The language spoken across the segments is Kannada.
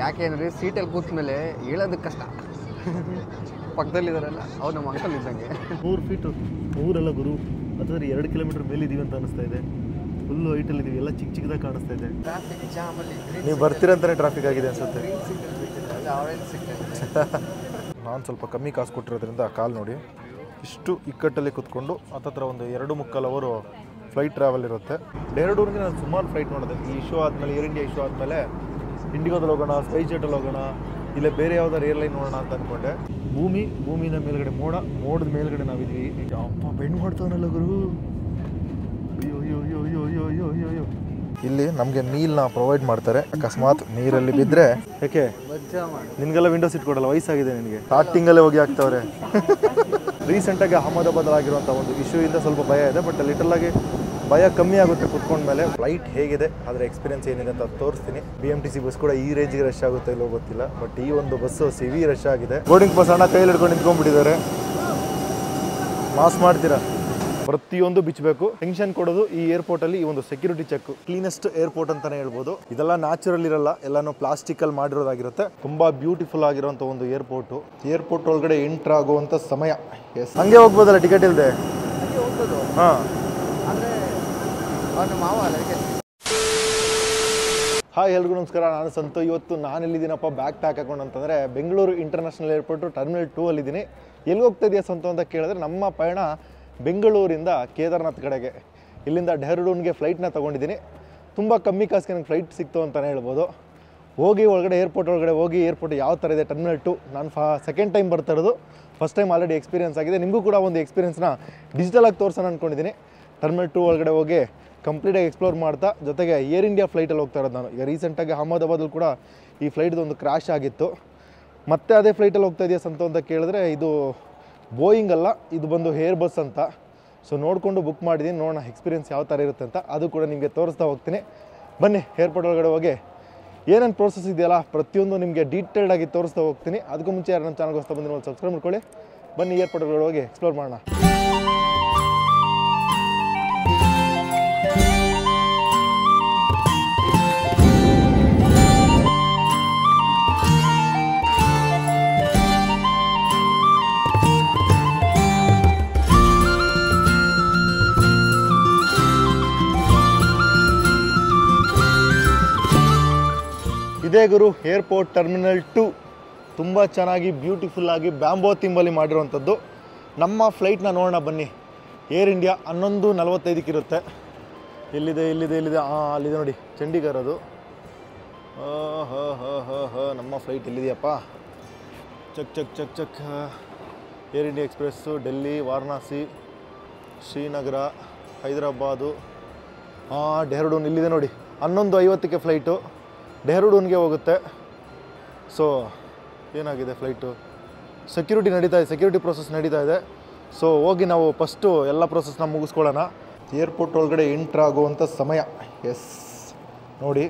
ಯಾಕೆಂದರೆ ಸೀಟಲ್ಲಿ ಕೂತ ಮೇಲೆ ಹೇಳೋದಕ್ಕೆ ಕಷ್ಟ. ಪಕ್ಕದಲ್ಲಿದ್ದಾರಲ್ಲ ಅವ್ರು ನಮ್ಮ ಅಂಕಲ್ ಇದ್ದಂಗೆ. 3 ಫೀಟು ಊರೆಲ್ಲ ಗುರು ಅಥವಾ 2 ಕಿಲೋಮೀಟರ್ ಮೇಲಿದ್ದೀವಿ ಅಂತ ಅನಿಸ್ತಾ ಇದೆ. ಫುಲ್ಲು ಹೈಟಲ್ಲಿದ್ದೀವಿ, ಎಲ್ಲ ಚಿಕ್ಕ ಚಿಕ್ಕದಾಗಿ ಕಾಣಿಸ್ತಾ ಇದೆ. ಟ್ರಾಫಿಕ್ ಜಾಮಲ್ಲಿ ನೀವು ಬರ್ತೀರಂತಾನೆ ಟ್ರಾಫಿಕ್ ಆಗಿದೆ ಅನಿಸುತ್ತೆ. ನಾನು ಸ್ವಲ್ಪ ಕಮ್ಮಿ ಕಾಸು ಕೊಟ್ಟಿರೋದ್ರಿಂದ ಕಾಲು ನೋಡಿ ಇಷ್ಟು ಇಕ್ಕಟ್ಟಲ್ಲಿ ಕೂತ್ಕೊಂಡು ಹತ್ತತ್ರ ಒಂದು 2.25 ಅವರು ಫ್ಲೈಟ್ ಟ್ರಾವೆಲ್ ಇರುತ್ತೆ. ಡೆಹ್ರಾಡೂನ್ಗೆ ನಾನು ಸುಮಾರು ಫ್ಲೈಟ್ ನೋಡಿದೆ. ಈ ಇಶ್ಯೂ ಆದಮೇಲೆ, ಏರ್ ಇಂಡಿಯಾ ಇಶ್ಯೂ ಆದಮೇಲೆ ಇಂಡಿಗೋದಲ್ಲಿ ಹೋಗೋಣ, ಸ್ಪೈಸ್ ಜೆಟಲ್ಲಿ ಹೋಗೋಣ, ಇಲ್ಲ ಬೇರೆ ಯಾವ್ದಾರು ಏರ್ಲೈನ್ ನೋಡೋಣ ಅಂತ ಅಂದ್ಕೊಂಡೆ. ಭೂಮಿನ ಮೇಲ್ಗಡೆ ಮೋಡದ ಮೇಲ್ಗಡೆ ನಾವಿದ್ವಿ. ಅಪ್ಪ ಬೆಂಡ್ ಮಾಡ್ತಾವನಲ್ಲ ಗುರು. ಅಯ್ಯೋ ಅಯ್ಯೋ ಅಯ್ಯೋ ಅಯ್ಯೋ ಅಯ್ಯೋ ಅಯ್ಯೋ ಅಯ್ಯೋ ಅಯ್ಯೋ. ಇಲ್ಲಿ ನಮಗೆ ನೀರನ್ನ ಪ್ರೊವೈಡ್ ಮಾಡ್ತಾರೆ. ಅಕಸ್ಮಾತ್ ನೀರಲ್ಲಿ ಬಿದ್ದರೆ ಯಾಕೆ ನಿನಗೆಲ್ಲ ವಿಂಡೋ ಸೀಟ್ ಕೊಡಲ್ಲ, ವಯಸ್ಸಾಗಿದೆ ನಿನಗೆ. ಸ್ಟಾರ್ಟಿಂಗಲ್ಲೇ ಹೋಗಿ ಹಾಕ್ತವ್ರೆ. ರೀಸೆಂಟಾಗಿ ಅಹಮದಾಬಾದ್ ಆಗಿರುವಂಥ ಒಂದು ಇಶ್ಯೂ ಇಂದ ಸ್ವಲ್ಪ ಭಯ ಇದೆ. ಬಟ್ ಲಿಟರಲ್ಲಾಗಿ ಭಯ ಕಮ್ಮಿ ಆಗುತ್ತೆ ಕುತ್ಕೊಂಡ್ಮೇಲೆ. ಫ್ಲೈಟ್ ಹೇಗಿದೆ, ಅದರ ಎಕ್ಸ್ಪೀರಿಯನ್ಸ್ ಏನಿದೆ ಅಂತ ತೋರಿಸ್ತೀನಿ. BMTC ಬಸ್ ಕೂಡ ಈ ರೇಂಜಿಗೆ ರಶ್ ಆಗುತ್ತೆ ಇಲ್ಲೋ ಗೊತ್ತಿಲ್ಲ. ಬಟ್ ಈ ಒಂದು ಬಸ್ಸು ಸಿವಿ ರಶ್ ಆಗಿದೆ. ಬೋರ್ಡಿಂಗ್ ಪಾಸ್ ಅಣ್ಣ ಕೈಯಲ್ಲಿ ಹಿಡ್ಕೊಂಡು ನಿಂತ್ಕೊಂಡ್ಬಿಟ್ಟಿದ್ದಾರೆ. ಮಾಸ್ ಮಾಡ್ತೀರಾ? ಪ್ರತಿಯೊಂದು ಬಿಚ್ಚಬೇಕು. ಟೆನ್ಷನ್ ಕೊಡೋದು ಈ ಏರ್ಪೋರ್ಟಲ್ಲಿ ಈ ಒಂದು ಸೆಕ್ಯೂರಿಟಿ ಚೆಕ್. ಕ್ಲೀನೆಸ್ಟ್ ಏರ್ಪೋರ್ಟ್ ಅಂತಾನೆ ಹೇಳ್ಬೋದು. ಇದೆಲ್ಲ ನ್ಯಾಚುರಲ್ ಇರಲ್ಲ, ಎಲ್ಲಾನು ಪ್ಲಾಸ್ಟಿಕಲ್ಲಿ ಮಾಡಿರೋದಾಗಿರುತ್ತೆ. ತುಂಬಾ ಬ್ಯೂಟಿಫುಲ್ ಆಗಿರುವಂಥ ಒಂದು ಏರ್ಪೋರ್ಟ್ ಒಳಗಡೆ ಎಂಟರ್ ಆಗುವಂಥ ಸಮಯ. ಎಸ್, ಹಂಗೆ ಹೋಗ್ಬೋದಲ್ಲ ಟಿಕೆಟ್ ಇಲ್ಲದೆ? ಹಾಂ. ಹಾಯ್ ಎಲ್ರಿಗೂ ನಮಸ್ಕಾರ, ನಾನು ಸಂತು. ಇವತ್ತು ನಾನು ಎಲ್ಲಿದ್ದೀನಪ್ಪ ಬ್ಯಾಗ್ ಪ್ಯಾಕ್ ಹಾಕೊಂಡು ಅಂತಂದರೆ ಬೆಂಗಳೂರು ಇಂಟರ್ನ್ಯಾಷನಲ್ ಏರ್ಪೋರ್ಟು ಟರ್ಮಿನಲ್ 2 ಅಲ್ಲಿದ್ದೀನಿ. ಎಲ್ಲಿ ಹೋಗ್ತಾ ಇದೆಯಾ ಸಂತು ಅಂತ ಕೇಳಿದ್ರೆ, ನಮ್ಮ ಪಯಣ ಬೆಂಗಳೂರಿಂದ ಕೇದಾರ್ನಾಥ್ ಕಡೆಗೆ. ಇಲ್ಲಿಂದ ಡೆಹ್ರಾಡೂನ್ಗೆ ಫ್ಲೈಟ್ನ ತೊಗೊಂಡಿದ್ದೀನಿ. ತುಂಬ ಕಮ್ಮಿ ಕಾಸಿಗೆ ನನಗೆ ಫ್ಲೈಟ್ ಸಿಕ್ತು ಅಂತಲೇ ಹೇಳ್ಬೋದು. ಹೋಗಿ ಒಳಗಡೆ ಏರ್ಪೋರ್ಟ್ ಏರ್ಪೋರ್ಟ್ ಯಾವ ಥರ ಇದೆ ಟರ್ಮಿನಲ್ 2. ನಾನು ಸೆಕೆಂಡ್ ಟೈಮ್ ಬರ್ತಾ ಇರೋದು. ಫಸ್ಟ್ ಟೈಮ್ ಆಲ್ರೆಡಿ ಎಕ್ಸ್ಪೀರಿಯನ್ಸ್ ಆಗಿದೆ. ನಿಮಗೂ ಕೂಡ ಒಂದು ಎಕ್ಸ್ಪೀರಿಯನ್ಸ್ನ ಡಿಜಿಟಲಾಗಿ ತೋರಿಸೋಣ ಅಂದ್ಕೊಂಡಿದ್ದೀನಿ. ಟರ್ಮಿನಲ್ 2 ಒಳಗಡೆ ಹೋಗಿ ಕಂಪ್ಲೀಟಾಗಿ ಎಕ್ಸ್ಪ್ಲೋರ್ ಮಾಡ್ತಾ, ಜೊತೆಗೆ ಏರ್ ಇಂಡಿಯಾ ಫ್ಲೈಟಲ್ಲಿ ಹೋಗ್ತಾ ಇರೋದು ನಾನು. ಈಗ ರೀಸೆಂಟಾಗಿ ಅಹಮದಾಬಾದಲ್ಲಿ ಕೂಡ ಈ ಫ್ಲೈಟ್ದು ಒಂದು ಕ್ರ್ಯಾಶ್ ಆಗಿತ್ತು. ಮತ್ತೆ ಅದೇ ಫ್ಲೈಟಲ್ಲಿ ಹೋಗ್ತಾ ಇದೆಯಾ ಸಂತು ಅಂತ ಕೇಳಿದ್ರೆ, ಇದು ಬೋಯಿಂಗ್ ಅಲ್ಲ, ಇದು ಬಂದು ಏರ್ ಬಸ್ ಅಂತ. ಸೊ ನೋಡಿಕೊಂಡು ಬುಕ್ ಮಾಡಿದ್ದೀನಿ. ನೋಡೋಣ ಎಕ್ಸ್ಪೀರಿಯನ್ಸ್ ಯಾವ ಥರ ಇರುತ್ತೆ ಅಂತ. ಅದು ಕೂಡ ನಿಮಗೆ ತೋರಿಸ್ತಾ ಹೋಗ್ತೀನಿ. ಬನ್ನಿ ಏರ್ಪೋರ್ಟ್ ಒಳಗಡೆ ಹೋಗಿ ಏನೇನು ಪ್ರೋಸೆಸ್ ಇದೆಯಲ್ಲ ಪ್ರತಿಯೊಂದು ನಿಮಗೆ ಡೀಟೇಲ್ಡಾಗಿ ತೋರಿಸ್ತಾ ಹೋಗ್ತೀನಿ. ಅದಕ್ಕೂ ಮುಂಚೆ ಯಾರು ನಮ್ಮ ಚಾನಲ್ಗೆ ಹೊಸ್ತಾ ಬಂದು ಸಬ್ಸ್ಕ್ರೈಬ್ ಮಾಡ್ಕೊಳ್ಳಿ. ಬನ್ನಿ ಏರ್ಪೋರ್ಟ್ ಒಳಗಡೆ ಹೋಗಿ ಎಕ್ಸ್ಪ್ಲೋರ್ ಮಾಡೋಣ. ಇದೇ ಗುರು ಏರ್ಪೋರ್ಟ್ ಟರ್ಮಿನಲ್ 2. ತುಂಬ ಚೆನ್ನಾಗಿ ಬ್ಯೂಟಿಫುಲ್ಲಾಗಿ ಬ್ಯಾಂಬೋ ಥೀಮಲ್ಲಿ ಮಾಡಿರುವಂಥದ್ದು. ನಮ್ಮ ಫ್ಲೈಟ್ನ ನೋಡೋಣ ಬನ್ನಿ. ಏರ್ ಇಂಡಿಯಾ 11:45 ಇರುತ್ತೆ. ಎಲ್ಲಿದೆ ಅಲ್ಲಿದೆ ನೋಡಿ, ಚಂಡೀಗಢ ಅದು. ನಮ್ಮ ಫ್ಲೈಟ್ ಎಲ್ಲಿದೆಯಪ್ಪ? Check. Air India express Delhi, Varanasi, Srinagar, Hyderabad. Dehradun ಇಲ್ಲಿದೆ ನೋಡಿ. 11:50 ಫ್ಲೈಟು ಡೆಹ್ರಾಡೂನ್ಗೆ ಹೋಗುತ್ತೆ. ಸೊ ಏನಾಗಿದೆ ಫ್ಲೈಟು, ಸೆಕ್ಯೂರಿಟಿ ಪ್ರೋಸೆಸ್ ನಡೀತಾ ಇದೆ. ಸೊ ಹೋಗಿ ನಾವು ಫಸ್ಟು ಎಲ್ಲ ಪ್ರೋಸೆಸ್ನ ಮುಗಿಸ್ಕೊಳ್ಳೋಣ. ಏರ್ಪೋರ್ಟ್ ಒಳಗಡೆ ಎಂಟ್ರ್ ಆಗುವಂಥ ಸಮಯ. ಎಸ್ ನೋಡಿ,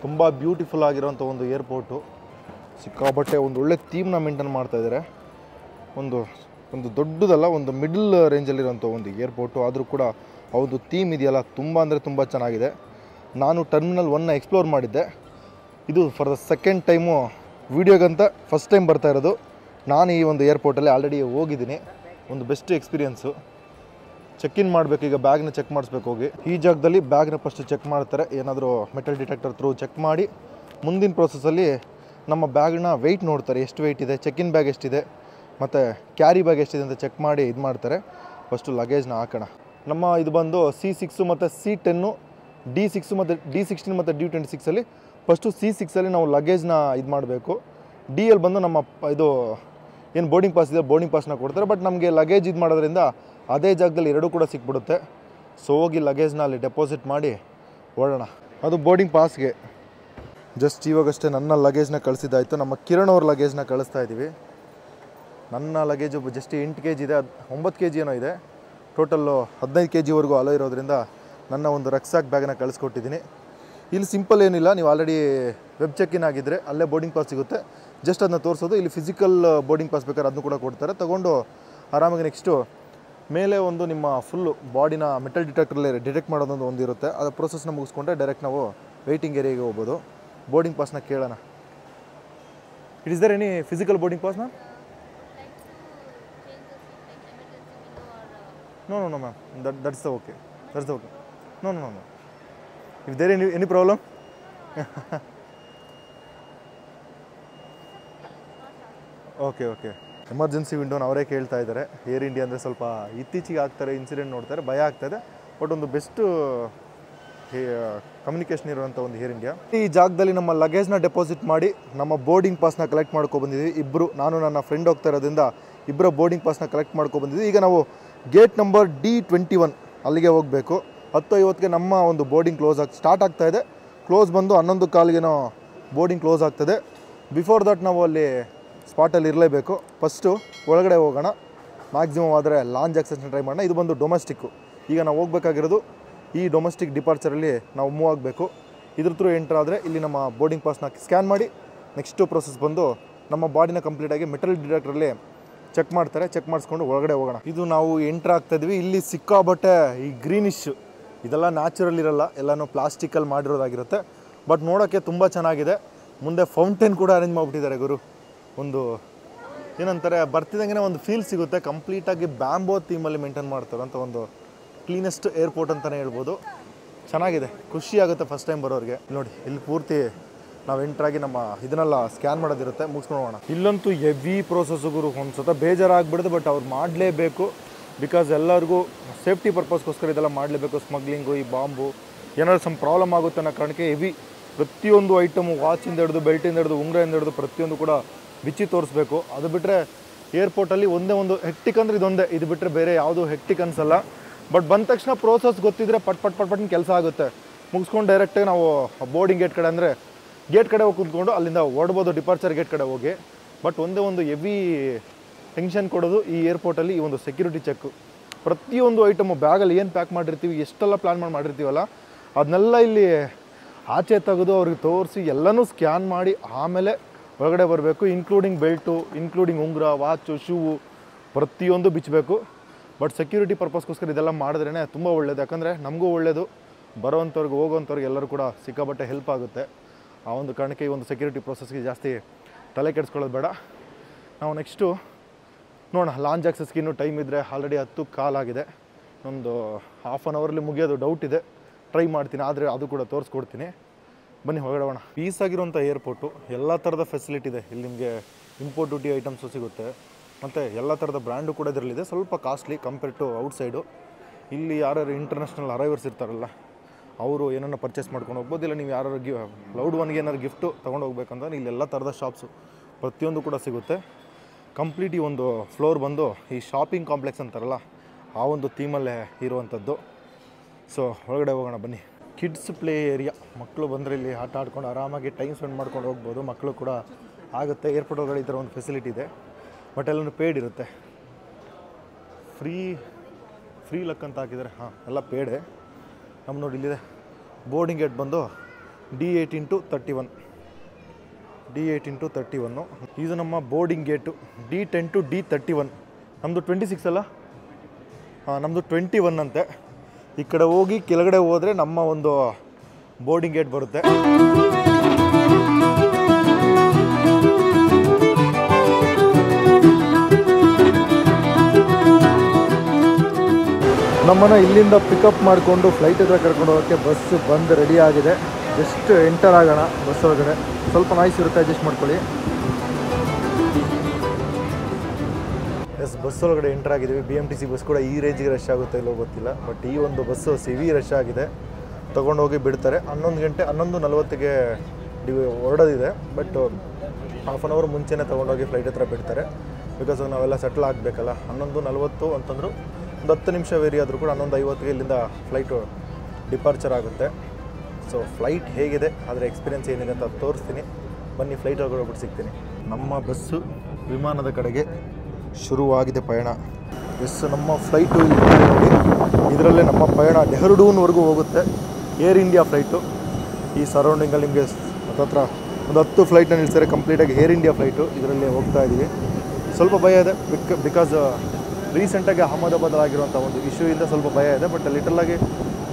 ತುಂಬ ಬ್ಯೂಟಿಫುಲ್ ಆಗಿರೋಂಥ ಒಂದು ಏರ್ಪೋರ್ಟು. ಸಿಕ್ಕಾಬಟ್ಟೆ ಒಂದು ಒಳ್ಳೆ ಥೀಮ್ನ ಮೇಂಟೈನ್ ಮಾಡ್ತಾಯಿದ್ದಾರೆ. ಒಂದು ದೊಡ್ಡದಲ್ಲ, ಒಂದು ಮಿಡಲ್ ರೇಂಜಲ್ಲಿರೋಂಥ ಒಂದು ಏರ್ಪೋರ್ಟು. ಆದರೂ ಕೂಡ ಅವ್ರದ್ದು ಥೀಮ್ ಇದೆಯಲ್ಲ, ತುಂಬ ಅಂದರೆ ತುಂಬ ಚೆನ್ನಾಗಿದೆ. ನಾನು ಟರ್ಮಿನಲ್ 1ನ ಎಕ್ಸ್ಪ್ಲೋರ್ ಮಾಡಿದ್ದೆ. ಇದು ಫಾರ್ ದ ಸೆಕೆಂಡ್ ಟೈಮು ವೀಡಿಯೋಗಂತ ಫಸ್ಟ್ ಟೈಮ್ ಬರ್ತಾ ಇರೋದು. ನಾನು ಈ ಒಂದು ಏರ್ಪೋರ್ಟಲ್ಲಿ ಆಲ್ರೆಡಿ ಹೋಗಿದ್ದೀನಿ. ಒಂದು ಬೆಸ್ಟ್ ಎಕ್ಸ್ಪೀರಿಯನ್ಸು. ಚೆಕ್ ಇನ್ ಮಾಡಬೇಕು, ಈಗ ಬ್ಯಾಗ್ನ ಚೆಕ್ ಮಾಡಿಸ್ಬೇಕು ಹೋಗಿ. ಈ ಜಾಗದಲ್ಲಿ ಬ್ಯಾಗ್ನ ಫಸ್ಟ್ ಚೆಕ್ ಮಾಡ್ತಾರೆ. ಏನಾದರೂ ಮೆಟಲ್ ಡಿಟೆಕ್ಟರ್ ಥ್ರೂ ಚೆಕ್ ಮಾಡಿ ಮುಂದಿನ ಪ್ರೋಸೆಸ್ಸಲ್ಲಿ ನಮ್ಮ ಬ್ಯಾಗ್ನ ವೆಯ್ಟ್ ನೋಡ್ತಾರೆ, ಎಷ್ಟು ವೆಯ್ಟ್ ಇದೆ, ಚೆಕ್ ಇನ್ ಬ್ಯಾಗ್ ಎಷ್ಟಿದೆ, ಮತ್ತು ಕ್ಯಾರಿ ಬ್ಯಾಗ್ ಎಷ್ಟಿದೆ ಅಂತ ಚೆಕ್ ಮಾಡಿ ಇದು ಮಾಡ್ತಾರೆ. ಫಸ್ಟು ಲಗೇಜ್ನ ಹಾಕೋಣ. ನಮ್ಮ ಇದು ಬಂದು C6 ಮತ್ತು C10, D6 ಮತ್ತು D16 ಮತ್ತು D26ಅಲ್ಲಿ ಫಸ್ಟು C6ಅಲ್ಲಿ ನಾವು ಲಗೇಜ್ನ ಇದು ಮಾಡಬೇಕು. D ಬಂದು ನಮ್ಮ ಇದು ಏನು ಬೋರ್ಡಿಂಗ್ ಪಾಸ್ ಇದೆ, ಬೋರ್ಡಿಂಗ್ ಪಾಸ್ನ ಕೊಡ್ತಾರೆ. ಬಟ್ ನಮಗೆ ಲಗೇಜ್ ಇದು ಮಾಡೋದ್ರಿಂದ ಅದೇ ಜಾಗದಲ್ಲಿ ಎರಡೂ ಕೂಡ ಸಿಕ್ಬಿಡುತ್ತೆ. ಸೊ ಹೋಗಿ ಲಗೇಜ್ನ ಅಲ್ಲಿ ಡೆಪಾಸಿಟ್ ಮಾಡಿ ಓಡೋಣ. ಅದು ಬೋರ್ಡಿಂಗ್ ಪಾಸ್ಗೆ. ಜಸ್ಟ್ ಇವಾಗಷ್ಟೇ ನನ್ನ ಲಗೇಜ್ನ ಕಳಿಸಿದ್ದಾಯಿತು. ನಮ್ಮ ಕಿರಣ್ ಅವ್ರ ಲಗೇಜ್ನ ಕಳಿಸ್ತಾ ಇದ್ದೀವಿ. ನನ್ನ ಲಗೇಜು ಜಸ್ಟ್ 8 kg ಇದೆ, 9 kg ಏನೋ ಇದೆ. ಟೋಟಲ್ಲು 15 kgವರೆಗೂ ಅಲೋ ಇರೋದ್ರಿಂದ ನನ್ನ ಒಂದು ರಕ್ಸಾಕ್ ಬ್ಯಾಗನ್ನ ಕಳಿಸ್ಕೊಟ್ಟಿದ್ದೀನಿ. ಇಲ್ಲಿ ಸಿಂಪಲ್ ಏನಿಲ್ಲ, ನೀವು ಆಲ್ರೆಡಿ ವೆಬ್ ಚೆಕ್ ಇನ್ ಆಗಿದ್ದರೆ ಅಲ್ಲೇ ಬೋರ್ಡಿಂಗ್ ಪಾಸ್ ಸಿಗುತ್ತೆ. ಜಸ್ಟ್ ಅದನ್ನ ತೋರಿಸೋದು. ಇಲ್ಲಿ ಫಿಸಿಕಲ್ ಬೋರ್ಡಿಂಗ್ ಪಾಸ್ ಬೇಕಾದ್ರೆ ಅದನ್ನು ಕೂಡ ಕೊಡ್ತಾರೆ. ತೊಗೊಂಡು ಆರಾಮಾಗಿ ನೆಕ್ಸ್ಟು ಮೇಲೆ ಒಂದು ನಿಮ್ಮ ಫುಲ್ಲು ಬಾಡಿನ ಮೆಟಲ್ ಡಿಟೆಕ್ಟರ್ಲಿ ಡಿಟೆಕ್ಟ್ ಮಾಡೋದೊಂದು ಒಂದಿರುತ್ತೆ. ಅದರ ಪ್ರೋಸೆಸ್ನ ಮುಗಿಸ್ಕೊಂಡ್ರೆ ಡೈರೆಕ್ಟ್ ನಾವು ವೆಯ್ಟಿಂಗ್ ಏರಿಯಾಗೆ ಹೋಗ್ಬೋದು. ಬೋರ್ಡಿಂಗ್ ಪಾಸ್ನ ಕೇಳೋಣ. Is there any physical boarding pass, ma'am? No, ma'am. That's the okay. That's the okay. No. If there any problem? Okay emergency ವಿಂಡೋನ ಅವರೇ ಕೇಳ್ತಾ ಇದ್ದಾರೆ. ಏರ್ ಇಂಡಿಯಾ ಅಂದರೆ ಸ್ವಲ್ಪ ಇತ್ತೀಚೆಗೆ ಆಗ್ತಾರೆ ಇನ್ಸಿಡೆಂಟ್ ನೋಡ್ತಾರೆ, ಭಯ ಆಗ್ತಾಯಿದೆ. ಬಟ್ ಒಂದು ಬೆಸ್ಟು ಕಮ್ಯುನಿಕೇಷನ್ ಇರುವಂಥ ಒಂದು ಏರ್ ಇಂಡಿಯಾ. ಈ ಜಾಗದಲ್ಲಿ ನಮ್ಮ ಲಗೇಜ್ನ ಡೆಪಾಸಿಟ್ ಮಾಡಿ ನಮ್ಮ ಬೋರ್ಡಿಂಗ್ ಪಾಸ್ನ ಕಲೆಕ್ಟ್ ಮಾಡ್ಕೊಬಂದಿದ್ದೀವಿ. ಇಬ್ಬರು, ನಾನು ನನ್ನ ಫ್ರೆಂಡ್ ಹೋಗ್ತಾ ಇರೋದ್ರಿಂದ ಇಬ್ಬರ ಬೋರ್ಡಿಂಗ್ ಪಾಸ್ನ ಕಲೆಕ್ಟ್ ಮಾಡ್ಕೊಬಂದಿದ್ದೀವಿ. ಈಗ ನಾವು ಗೇಟ್ ನಂಬರ್ D21 ಅಲ್ಲಿಗೆ ಹೋಗಬೇಕು. 10:50ಗೆ ನಮ್ಮ ಒಂದು ಬೋರ್ಡಿಂಗ್ ಸ್ಟಾರ್ಟ್ ಆಗ್ತಾ ಇದೆ. ಕ್ಲೋಸ್ ಬಂದು 11:15 ಬೋರ್ಡಿಂಗ್ ಕ್ಲೋಸ್ ಆಗ್ತದೆ. ಬಿಫೋರ್ ದಟ್ ನಾವು ಅಲ್ಲಿ ಸ್ಪಾಟಲ್ಲಿ ಇರಲೇಬೇಕು. ಫಸ್ಟು ಒಳಗಡೆ ಹೋಗೋಣ, ಮ್ಯಾಕ್ಸಿಮಮ್ ಆದರೆ ಲಾಂಜ್ ಆಕ್ಸೆಸ್ನ ಟ್ರೈ ಮಾಡೋಣ. ಇದು ಬಂದು ಡೊಮೆಸ್ಟಿಕ್ಕು. ಈಗ ನಾವು ಹೋಗಬೇಕಾಗಿರೋದು ಈ ಡೊಮೆಸ್ಟಿಕ್ ಡಿಪಾರ್ಚರಲ್ಲಿ ನಾವು ಮೂವ್ ಆಗಬೇಕು. ಇದ್ರ ಥ್ರೂ ಎಂಟರ್ ಆದರೆ ಇಲ್ಲಿ ನಮ್ಮ ಬೋರ್ಡಿಂಗ್ ಪಾಸ್ನ ಸ್ಕ್ಯಾನ್ ಮಾಡಿ ನೆಕ್ಸ್ಟು ಪ್ರೊಸೆಸ್ ಬಂದು ನಮ್ಮ ಬಾಡಿನ ಕಂಪ್ಲೀಟಾಗಿ ಮೆಟಲ್ ಡಿಟೆಕ್ಟರಲ್ಲಿ ಚೆಕ್ ಮಾಡ್ತಾರೆ. ಚೆಕ್ ಮಾಡಿಸ್ಕೊಂಡು ಒಳಗಡೆ ಹೋಗೋಣ. ಇದು ನಾವು ಎಂಟ್ರ್ ಆಗ್ತಾಯಿದ್ವಿ. ಇಲ್ಲಿ ಸಿಕ್ಕಾಬಟ್ಟೆ ಈ ಗ್ರೀನಿಶ್ ಇದೆಲ್ಲ ನ್ಯಾಚುರಲ್ ಇರಲ್ಲ, ಎಲ್ಲನೂ ಪ್ಲಾಸ್ಟಿಕಲ್ಲಿ ಮಾಡಿರೋದಾಗಿರುತ್ತೆ. ಬಟ್ ನೋಡೋಕ್ಕೆ ತುಂಬ ಚೆನ್ನಾಗಿದೆ. ಮುಂದೆ ಫೌಂಟೇನ್ ಕೂಡ ಅರೇಂಜ್ ಮಾಡಿಬಿಟ್ಟಿದ್ದಾರೆ ಗುರು. ಒಂದು ಏನಂತಾರೆ, ಬರ್ತಿದ್ದಂಗೆ ಒಂದು ಫೀಲ್ ಸಿಗುತ್ತೆ. ಕಂಪ್ಲೀಟಾಗಿ ಬ್ಯಾಂಬೋ ಥೀಮಲ್ಲಿ ಮೇಂಟೈನ್ ಮಾಡ್ತಾರಂಥ ಒಂದು ಕ್ಲೀನೆಸ್ಟ್ ಏರ್ಪೋರ್ಟ್ ಅಂತಲೇ ಹೇಳ್ಬೋದು. ಚೆನ್ನಾಗಿದೆ, ಖುಷಿ ಆಗುತ್ತೆ ಫಸ್ಟ್ ಟೈಮ್ ಬರೋರಿಗೆ. ನೋಡಿ, ಇಲ್ಲಿ ಪೂರ್ತಿ ನಾವು ಎಂಟ್ರಾಗಿ ನಮ್ಮ ಇದನ್ನೆಲ್ಲ ಸ್ಕ್ಯಾನ್ ಮಾಡೋದಿರುತ್ತೆ, ಮುಗಿಸ್ಕೊಂಡು ಹೋಗೋಣ. ಇಲ್ಲಂತೂ ಹೆವಿ ಪ್ರೋಸೆಸ್ಸುಗಳು ಒಂದು ಸತ ಬೇಜಾರಾಗ್ಬಿಡುತ್ತೆ. ಬಟ್ ಅವ್ರು ಮಾಡಲೇಬೇಕು, ಬಿಕಾಸ್ ಎಲ್ಲರಿಗೂ ಸೇಫ್ಟಿ ಪರ್ಪಸ್ಗೋಸ್ಕರ ಇದೆಲ್ಲ ಮಾಡಲೇಬೇಕು. ಸ್ಮಗ್ಲಿಂಗು, ಈ ಬಾಂಬು ಏನಾದ್ರು ಸಮ್ ಪ್ರಾಬ್ಲಮ್ ಆಗುತ್ತೆ ಅನ್ನೋ ಕಾರಣಕ್ಕೆ ಹೆವಿ ಪ್ರತಿಯೊಂದು ಐಟಮು, ವಾಚಿಂದ ಹಿಡಿದು, ಬೆಲ್ಟಿಂದ ಹಿಡಿದು, ಉಂಗ್ರೆಯಿಂದ ಹಿಡಿದು ಪ್ರತಿಯೊಂದು ಕೂಡ ಬಿಚ್ಚಿ ತೋರಿಸ್ಬೇಕು. ಅದು ಬಿಟ್ಟರೆ ಏರ್ಪೋರ್ಟಲ್ಲಿ ಒಂದೇ ಒಂದು ಹೆಕ್ಟಿಕ್ ಅಂದರೆ ಇದೊಂದೇ, ಇದು ಬಿಟ್ಟರೆ ಬೇರೆ ಯಾವುದು ಹೆಕ್ಟಿಕ್ ಅನಿಸಲ್ಲ. ಬಟ್ ಬಂದ ತಕ್ಷಣ ಪ್ರೋಸೆಸ್ ಗೊತ್ತಿದ್ರೆ ಪಟ್ ಕೆಲಸ ಆಗುತ್ತೆ. ಮುಗಿಸ್ಕೊಂಡು ಡೈರೆಕ್ಟಾಗಿ ನಾವು ಬೋರ್ಡಿಂಗ್ ಗೇಟ್ ಕಡೆ ಅಂದರೆ ಗೇಟ್ ಕಡೆ ಹೋಗಿ ಕುಂತ್ಕೊಂಡು ಅಲ್ಲಿಂದ ಓಡ್ಬೋದು, ಡಿಪಾರ್ಚರ್ ಗೇಟ್ ಕಡೆ ಹೋಗಿ. ಬಟ್ ಒಂದೇ ಒಂದು ಹೆವಿ ಟೆನ್ಷನ್ ಕೊಡೋದು ಈ ಏರ್ಪೋರ್ಟಲ್ಲಿ ಈ ಒಂದು ಸೆಕ್ಯೂರಿಟಿ ಚೆಕ್ಕು. ಪ್ರತಿಯೊಂದು ಐಟಮು ಬ್ಯಾಗಲ್ಲಿ ಏನು ಪ್ಯಾಕ್ ಮಾಡಿರ್ತೀವಿ, ಎಷ್ಟೆಲ್ಲ ಪ್ಲ್ಯಾನ್ ಮಾಡಿರ್ತೀವಲ್ಲ, ಅದನ್ನೆಲ್ಲ ಇಲ್ಲಿ ಆಚೆ ತೆಗೆದು ಅವ್ರಿಗೆ ತೋರಿಸಿ ಎಲ್ಲನೂ ಸ್ಕ್ಯಾನ್ ಮಾಡಿ ಆಮೇಲೆ ಹೊರಗಡೆ ಬರಬೇಕು. ಇನ್ಕ್ಲೂಡಿಂಗ್ ಬೆಲ್ಟು, ಇನ್ಕ್ಲೂಡಿಂಗ್ ಉಂಗುರ, ವಾಚು, ಶೂವು ಪ್ರತಿಯೊಂದು ಬಿಚ್ಚಬೇಕು. ಬಟ್ ಸೆಕ್ಯೂರಿಟಿ ಪರ್ಪಸ್ಗೋಸ್ಕರ ಇದೆಲ್ಲ ಮಾಡಿದ್ರೇ ತುಂಬ ಒಳ್ಳೆಯದು. ಯಾಕಂದರೆ ನಮಗೂ ಒಳ್ಳೆಯದು, ಬರೋವಂಥವ್ರಿಗೆ ಹೋಗೋವಂಥವ್ರಿಗೆ ಎಲ್ಲರೂ ಕೂಡ ಸಿಕ್ಕಾಬಟ್ಟೆ ಹೆಲ್ಪ್ ಆಗುತ್ತೆ. ಆ ಒಂದು ಕಾರಣಕ್ಕೆ ಈ ಒಂದು ಸೆಕ್ಯೂರಿಟಿ ಪ್ರೊಸೆಸ್ಗೆ ಜಾಸ್ತಿ ತಲೆ ಕೆಡಿಸ್ಕೊಳ್ಳೋದು ಬೇಡ. ನಾವು ನೆಕ್ಸ್ಟು ನೋಡೋಣ. ಲಾಂಚ್ ಆಕ್ಸೆಸ್ಗೆ ಇನ್ನೂ ಟೈಮ್ ಇದ್ದರೆ, ಆಲ್ರೆಡಿ 10 ಆಗಿದೆ. ಒಂದು ಹಾಫ್ ಆನ್ ಅವರಲ್ಲಿ ಮುಗಿಯೋದು ಡೌಟ್ ಇದೆ. ಟ್ರೈ ಮಾಡ್ತೀನಿ, ಆದರೆ ಅದು ಕೂಡ ತೋರಿಸ್ಕೊಡ್ತೀನಿ. ಬನ್ನಿ ಹೊರಗಡೆ ಹೋಗೋಣ. ಪೀಸ್ ಆಗಿರುವಂಥ ಏರ್ಪೋರ್ಟು, ಎಲ್ಲ ಥರದ ಫೆಸಿಲಿಟಿ ಇದೆ. ಇಲ್ಲಿ ನಿಮಗೆ ಇಂಪೋರ್ಟ್ ಡ್ಯೂಟಿ ಐಟಮ್ಸು ಸಿಗುತ್ತೆ, ಮತ್ತು ಎಲ್ಲ ಥರದ ಬ್ರ್ಯಾಂಡು ಕೂಡ ಇದರಲ್ಲಿದೆ. ಸ್ವಲ್ಪ ಕಾಸ್ಟ್ಲಿ ಕಂಪೇರ್ ಟು ಔಟ್ಸೈಡು. ಇಲ್ಲಿ ಯಾರ್ಯಾರು ಇಂಟರ್ನ್ಯಾಷನಲ್ ಅರೈವರ್ಸ್ ಇರ್ತಾರಲ್ಲ, ಅವರು ಏನನ್ನ ಪರ್ಚೇಸ್ ಮಾಡ್ಕೊಂಡು ಹೋಗ್ಬೋದು. ಇಲ್ಲ ನೀವು ಯಾರು ಲೌಡ್ ಒನ್ಗೆ ಏನಾದ್ರು ಗಿಫ್ಟು ತೊಗೊಂಡು ಹೋಗ್ಬೇಕಂದ್ರೆ ಇಲ್ಲಿ ಎಲ್ಲ ಥರದ ಶಾಪ್ಸು ಪ್ರತಿಯೊಂದು ಕೂಡ ಸಿಗುತ್ತೆ. ಕಂಪ್ಲೀಟ್ ಈ ಒಂದು ಫ್ಲೋರ್ ಬಂದು ಈ ಶಾಪಿಂಗ್ ಕಾಂಪ್ಲೆಕ್ಸ್ ಅಂತಾರಲ್ಲ, ಆ ಒಂದು ಥೀಮಲ್ಲೇ ಇರುವಂಥದ್ದು. ಸೊ ಹೊರಗಡೆ ಹೋಗೋಣ ಬನ್ನಿ. ಕಿಡ್ಸ್ ಪ್ಲೇ ಏರಿಯಾ, ಮಕ್ಕಳು ಬಂದರೆ ಇಲ್ಲಿ ಆಟ ಆಡ್ಕೊಂಡು ಆರಾಮಾಗಿ ಟೈಮ್ ಸ್ಪೆಂಡ್ ಮಾಡ್ಕೊಂಡು ಹೋಗ್ಬೋದು. ಮಕ್ಕಳು ಕೂಡ ಆಗುತ್ತೆ. ಏರ್ಪೋರ್ಟ್ ಒಳಗಡೆ ಈ ಥರ ಒಂದು ಫೆಸಿಲಿಟಿ ಇದೆ. ಬಟ್ ಎಲ್ಲನೂ ಪೇಯ್ಡ್ ಇರುತ್ತೆ. ಫ್ರೀ ಲಕ್ ಅಂತ ಹಾಕಿದ್ದಾರೆ. ಎಲ್ಲ ಪೇಡೆ. ನಮ್ಮ ನೋಡಿ ಇಲ್ಲಿದೆ ಬೋರ್ಡಿಂಗ್ ಗೇಟ್ ಬಂದು D18 to 31. ಇದು ನಮ್ಮ boarding gate. D10 to D31. ನಮ್ಮದು 26 ಅಲ್ಲ, ನಮ್ಮದು 21 ಅಂತೆ. ಈ ಕಡೆ ಹೋಗಿ ಕೆಳಗಡೆ ಹೋದರೆ ನಮ್ಮ ಒಂದು ಬೋರ್ಡಿಂಗ್ ಗೇಟ್ ಬರುತ್ತೆ. ನಮ್ಮನ್ನು ಇಲ್ಲಿಂದ ಪಿಕಪ್ ಮಾಡಿಕೊಂಡು ಫ್ಲೈಟ್ ಹತ್ರ ಕರ್ಕೊಂಡು ಹೋಗೋಕ್ಕೆ ಬಸ್ ಬಂದು ರೆಡಿ ಆಗಿದೆ. ಜಸ್ಟ್ ಎಂಟರ್ ಆಗೋಣ ಬಸ್ ಒಳಗಡೆ. ಸ್ವಲ್ಪ ನಾಯ್ಸ್ ಇರುತ್ತೆ, ಅಡ್ಜಸ್ಟ್ ಮಾಡ್ಕೊಳ್ಳಿ. ಬಸ್ ಒಳಗಡೆ ಎಂಟರ್ ಆಗಿದ್ದೀವಿ. BMTC ಬಸ್ ಕೂಡ ಈ ರೇಂಜಿಗೆ ರಶ್ ಆಗುತ್ತೆ ಇಲ್ಲೋ ಗೊತ್ತಿಲ್ಲ. ಬಟ್ ಈ ಒಂದು ಬಸ್ಸು ಸಿವಿ ರಶ್ ಆಗಿದೆ. ತೊಗೊಂಡೋಗಿ ಬಿಡ್ತಾರೆ. 11:40ಗೆ ಹೊರಡೋದಿದೆ. ಬಟ್ ಹಾಫ್ ಆನ್ ಅವರ್ ಮುಂಚೆನೇ ತೊಗೊಂಡೋಗಿ ಫ್ಲೈಟ್ ಹತ್ರ ಬಿಡ್ತಾರೆ. ಬಿಕಾಸ್ ನಾವೆಲ್ಲ ಸೆಟ್ಲ್ ಆಗಬೇಕಲ್ಲ. 11:40 ಅಂತಂದರು, ಒಂದು 10 ನಿಮಿಷ ವೇರಿ ಆದರೂ ಕೂಡ 11:50ಗೆ ಇಲ್ಲಿಂದ ಫ್ಲೈಟು ಡಿಪಾರ್ಚರ್ ಆಗುತ್ತೆ. ಸೊ ಫ್ಲೈಟ್ ಹೇಗಿದೆ, ಅದರ ಎಕ್ಸ್ಪೀರಿಯೆನ್ಸ್ ಏನಿದೆ ಅಂತ ತೋರಿಸ್ತೀನಿ. ಬನ್ನಿ, ಫ್ಲೈಟ್ ಒಳಗಡೆ ಹೋಗ್ಬಿಟ್ಟು ಸಿಗ್ತೀನಿ. ನಮ್ಮ ಬಸ್ಸು ವಿಮಾನದ ಕಡೆಗೆ ಶುರುವಾಗಿದೆ ಪಯಣ. ನಮ್ಮ ಫ್ಲೈಟು ನೋಡಿ, ಇದರಲ್ಲೇ ನಮ್ಮ ಪಯಣ ಡೆಹ್ರಾಡೂನ್ವರೆಗೂ ಹೋಗುತ್ತೆ. Air India flight. ಈ ಸರೌಂಡಿಂಗಲ್ಲಿ ನಿಮಗೆ ಹತ್ತತ್ರ ಒಂದು 10 ಫ್ಲೈಟ್ನ ನಿಲ್ಲಿಸ್ತಾರೆ. ಕಂಪ್ಲೀಟಾಗಿ ಏರ್ ಇಂಡಿಯಾ ಫ್ಲೈಟು. ಇದರಲ್ಲೇ ಹೋಗ್ತಾ ಇದ್ದೀವಿ. ಸ್ವಲ್ಪ ಭಯ ಇದೆ, ಬಿಕಾಸ್ ರೀಸೆಂಟಾಗಿ ಅಹಮದಾಬಾದಲ್ಲಿರುವಂಥ ಒಂದು ಇಶ್ಯೂಯಿಂದ ಸ್ವಲ್ಪ ಭಯ ಇದೆ. ಬಟ್ ಲಿಟಲಾಗಿ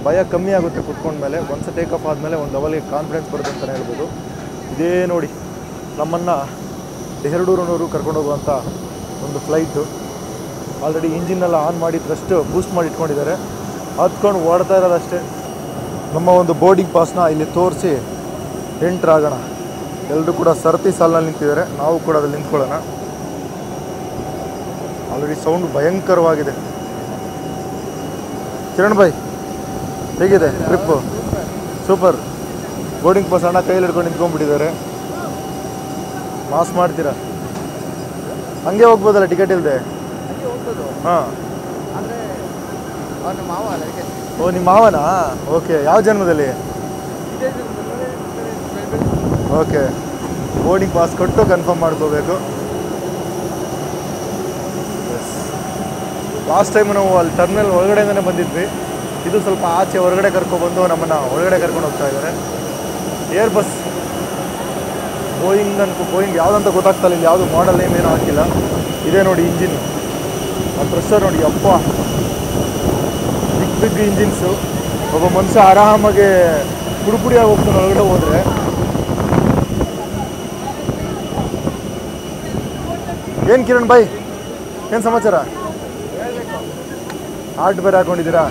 ಭಯ ಕಮ್ಮಿ ಆಗುತ್ತೆ ಕುತ್ಕೊಂಡ್ಮೇಲೆ. ಒನ್ಸ್ ಟೇಕ್ ಆಫ್ ಆದಮೇಲೆ ಒಂದು ಲೆವೆಲ್ಗೆ ಕಾನ್ಫಿಡೆನ್ಸ್ ಬರುತ್ತೆ ಅಂತಲೇ ಹೇಳ್ಬೋದು. ಇದೇ ನೋಡಿ, ನಮ್ಮನ್ನು ಡೆಹ್ರಾಡೂನವರು ಕರ್ಕೊಂಡು ಹೋಗುವಂಥ ಒಂದು ಫ್ಲೈಟು. ಆಲ್ರೆಡಿ ಇಂಜಿನ್ನೆಲ್ಲ ಆನ್ ಮಾಡಿದ್ದಷ್ಟು ಬೂಸ್ಟ್ ಮಾಡಿ ಇಟ್ಕೊಂಡಿದ್ದಾರೆ. ಹತ್ಕೊಂಡು ಓಡ್ತಾ ಇರೋದಷ್ಟೇ. ನಮ್ಮ ಒಂದು ಬೋರ್ಡಿಂಗ್ ಪಾಸ್ನ ಇಲ್ಲಿ ತೋರಿಸಿ ಎಂಟ್ರ್ ಆಗೋಣ. ಎಲ್ಲರೂ ಕೂಡ ಸರತಿ ಸಾಲಿನಲ್ಲಿ ನಿಂತಿದ್ದಾರೆ, ನಾವು ಕೂಡ ಅದಲ್ಲಿ ನಿಂತ್ಕೊಳ್ಳೋಣ. ಆಲ್ರೆಡಿ ಸೌಂಡ್ ಭಯಂಕರವಾಗಿದೆ. ಕಿರಣ್ ಭಾಯ್ ಹೇಗಿದೆ ಟ್ರಿಪ್ಪು? ಸೂಪರ್. ಬೋರ್ಡಿಂಗ್ ಪಾಸ್ ಅಣ್ಣ ಕೈಯಲ್ಲಿ ಹಿಡ್ಕೊಂಡು ನಿಂತ್ಕೊಂಡ್ಬಿಟ್ಟಿದ್ದಾರೆ. ಮಾಸ್ ಮಾಡ್ತೀರಾ? ಹಂಗೆ ಹೋಗ್ಬೋದಲ್ಲ ಟಿಕೆಟ್ ಇಲ್ಲದೆ? ಹಾಂ. ಓ ನಿಮ್ಮ ಮಾವನಾ? ಓಕೆ. ಯಾವ ಜನ್ಮದಲ್ಲಿ? ಓಕೆ. ಬೋರ್ಡಿಂಗ್ ಪಾಸ್ ಕೊಟ್ಟು ಕನ್ಫರ್ಮ್ ಮಾಡ್ಕೋಬೇಕು. ಲಾಸ್ಟ್ ಟೈಮ್ ನಾವು ಅಲ್ಲಿ ಟರ್ಮಿನಲ್ ಒಳಗಡೆಯಿಂದನೇ ಬಂದಿದ್ವಿ. ಇದು ಸ್ವಲ್ಪ ಆಚೆ ಹೊರಗಡೆ ಕರ್ಕೊಬಂದು ನಮ್ಮನ್ನು ಒಳಗಡೆ ಕರ್ಕೊಂಡು ಹೋಗ್ತಾ ಇದ್ದಾರೆ. ಏರ್ ಬಸ್ ಬೋಯಿಂಗ್ ಯಾವುದಂತ ಗೊತ್ತಾಗ್ತಾಯಿಲ್ಲ. ಇಲ್ಲಿ ಯಾವುದು ಮಾಡಲ್ ನೇಮ್ ಏನೂ ಹಾಕಿಲ್ಲ. ಇದೇ ನೋಡಿ ಇಂಜಿನ್. ಆ ಪ್ರೆಷರ್ ನೋಡಿ, ಅಪ್ಪ ಬಿಗ್ ಇಂಜಿನ್ಸು. ಒಬ್ಬ ಮನುಷ್ಯ ಆರಾಮಾಗಿ ಪುಡಿಯಾಗಿ ಹೋಗ್ತಾನೆ ಒಳಗಡೆ ಹೋದರೆ. ಏನು ಕಿರಣ್ ಭಾಯ್, ಏನು ಸಮಾಚಾರ? ಆರ್ಟ್ ಬೇರೆ ಹಾಕೊಂಡಿದ್ದೀರಾ?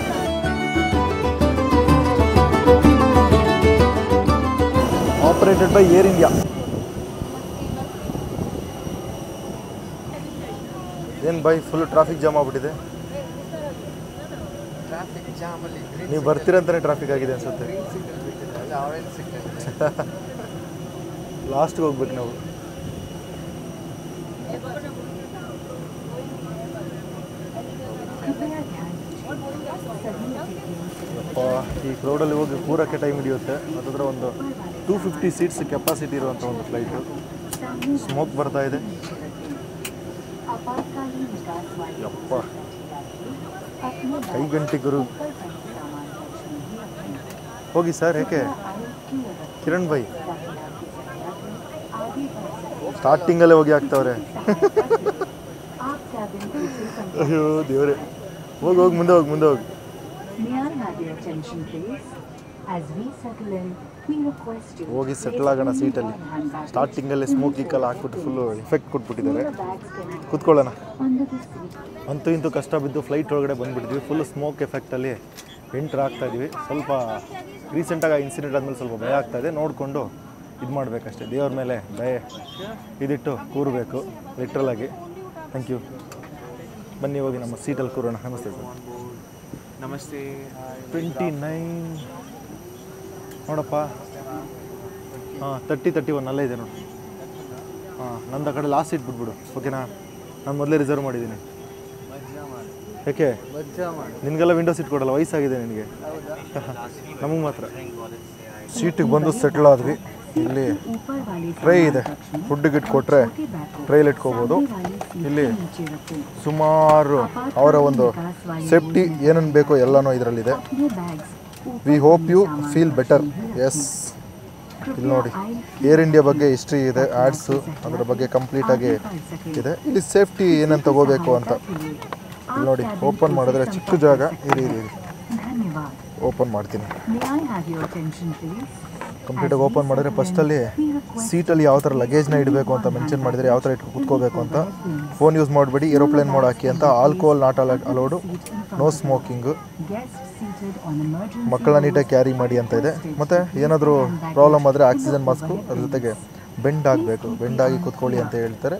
Operated by air India. ಏನು ಬೈ ಫುಲ್ ಟ್ರಾಫಿಕ್ ಜಾಮ್ ಆಗ್ಬಿಟ್ಟಿದೆ? ನೀವು ಬರ್ತೀರಂತಾನೆ ಟ್ರಾಫಿಕ್ ಆಗಿದೆ ಅನ್ಸುತ್ತೆ. ಲಾಸ್ಟ್ಗೆ ಹೋಗ್ಬೇಕು ನಾವು. ಈ ಕ್ರೌಡಲ್ಲಿ ಹೋಗಿ ಕೂರಕ್ಕೆ ಟೈಮ್ ಹಿಡಿಯುತ್ತೆ. ಅದರ ಒಂದು 250 ಸೀಟ್ಸ್ ಕೆಪಾಸಿಟಿ ಇರುವಂಥ ಒಂದು ಫ್ಲೈಟು. ಸ್ಮೋಕ್ ಬರ್ತಾ ಇದೆ. ಯಪ್ಪ ಕೈಗಂಟಿ ಗುರು. ಹೋಗಿ ಸರ್. ಏಕೆ ಕಿರಣ್ ಭಾಯ್? ಸ್ಟಾರ್ಟಿಂಗಲ್ಲೇ ಹೋಗಿ ಆಗ್ತವ್ರೆ. ಅಯ್ಯೋ ದೇವ್ರೆ. ಹೋಗಿ ಮುಂದೆ ಹೋಗಿ. ಹೋಗಿ ಸೆಟ್ಲ್ ಆಗೋಣ ಸೀಟಲ್ಲಿ. ಸ್ಟಾರ್ಟಿಂಗಲ್ಲಿ ಸ್ಮೋಕ್ ಗೀಕೆಲ್ಲ ಹಾಕ್ಬಿಟ್ಟು ಫುಲ್ಲು ಎಫೆಕ್ಟ್ ಕೊಟ್ಬಿಟ್ಟಿದ್ದಾರೆ. ಕೂತ್ಕೊಳ್ಳೋಣ. ಅಂತೂ ಇಂತೂ ಕಷ್ಟ ಬಿದ್ದು ಫ್ಲೈಟ್ ಒಳಗಡೆ ಬಂದುಬಿಟ್ಟಿದ್ವಿ. ಫುಲ್ ಸ್ಮೋಕ್ ಎಫೆಕ್ಟಲ್ಲಿ ಎಂಟ್ರ್ ಆಗ್ತಾಯಿದ್ವಿ. ಸ್ವಲ್ಪ ರೀಸೆಂಟಾಗಿ ಆ ಇನ್ಸಿಡೆಂಟ್ ಆದಮೇಲೆ ಸ್ವಲ್ಪ ಭಯ ಆಗ್ತಾಯಿದೆ. ನೋಡಿಕೊಂಡು ಇದು ಮಾಡಬೇಕಷ್ಟೇ. ದೇವ್ರ ಮೇಲೆ ದಯೆ ಇದಿಟ್ಟು ಕೂರಬೇಕು ಲಿಟ್ರಲಾಗಿ. Thank you. ಬನ್ನಿ ಹೋಗಿ ನಮ್ಮ ಸೀಟಲ್ಲಿ ಕೂರೋಣ. ನಮಸ್ತೆ ಸರ್. ನಮಸ್ತೆ. 29 ನೋಡಪ್ಪ. ಹಾಂ 30-31 ಅಲ್ಲೇ ಇದೆ ನೋಡಿ. ಹಾಂ ನಂದು ಆ ಕಡೆ ಲಾಸ್ಟ್ ಸೀಟ್ ಬಿಟ್ಬಿಡು. ಓಕೆನಾ? ನಾನು ಮೊದಲೇ ರಿಸರ್ವ್ ಮಾಡಿದ್ದೀನಿ. ಯಾಕೆ ನಿನಗೆಲ್ಲ ವಿಂಡೋ ಸೀಟ್ ಕೊಡಲ್ಲ? ವಯಸ್ಸಾಗಿದೆ ನಿನಗೆ. ನಮಗೆ ಮಾತ್ರ. ಸೀಟಿಗೆ ಬಂದು ಸೆಟ್ಲ್ ಆದ್ವಿ. ಇಲ್ಲಿ ಟ್ರೈ ಇದೆ. ಫುಡ್ಡಿಗೆ ಇಟ್ಕೊಟ್ರೆ ಟ್ರೈಲಿ ಇಟ್ಕೋಬೋದು. ಇಲ್ಲಿ ಸುಮಾರು ಅವರ ಒಂದು ಸೇಫ್ಟಿ ಏನೇನು ಬೇಕೋ ಎಲ್ಲನೂ ಇದರಲ್ಲಿದೆ. We hope you feel better. Yes. ಇಲ್ಲಿ ನೋಡಿ ಏರ್ ಇಂಡಿಯಾ ಬಗ್ಗೆ ಹಿಸ್ಟ್ರಿ ಇದೆ, ಆ್ಯಡ್ಸು ಅದರ ಬಗ್ಗೆ ಕಂಪ್ಲೀಟಾಗಿ ಇದೆ. ಇಲ್ಲಿ ಸೇಫ್ಟಿ ಏನೇನು ತಗೋಬೇಕು ಅಂತ ಇಲ್ಲಿ ನೋಡಿ. ಓಪನ್ ಮಾಡಿದ್ರೆ ಚಿಕ್ಕ ಜಾಗ. ಇರಿ ಓಪನ್ ಮಾಡ್ತೀನಿ. ಕಂಪ್ಲೀಟಾಗಿ ಓಪನ್ ಮಾಡಿದ್ರೆ ಫಸ್ಟಲ್ಲಿ ಸೀಟಲ್ಲಿ ಯಾವ ಥರ ಲಗೇಜ್ನ ಇಡಬೇಕು ಅಂತ ಮೆನ್ಷನ್ ಮಾಡಿದರೆ, ಯಾವ ಥರ ಇಟ್ಕೊಂಡು ಕೂತ್ಕೋಬೇಕು ಅಂತ. ಫೋನ್ ಯೂಸ್ ಮಾಡಬೇಡಿ, ಏರೋಪ್ಲೇನ್ ಮೋಡ್ ಹಾಕಿ ಅಂತ. Alcohol not allowed, no smoking. ಮಕ್ಕಳನ್ನ ನೀಟಾಗಿ ಕ್ಯಾರಿ ಮಾಡಿ ಅಂತ ಇದೆ. ಮತ್ತು ಏನಾದರೂ ಪ್ರಾಬ್ಲಮ್ ಆದರೆ ಆಕ್ಸಿಜನ್ ಮಾಸ್ಕು ಅದ್ರ ಜೊತೆಗೆ ಬೆಂಡ್ ಆಗಬೇಕು, ಬೆಂಡಾಗಿ ಕೂತ್ಕೊಳ್ಳಿ ಅಂತ ಹೇಳ್ತಾರೆ.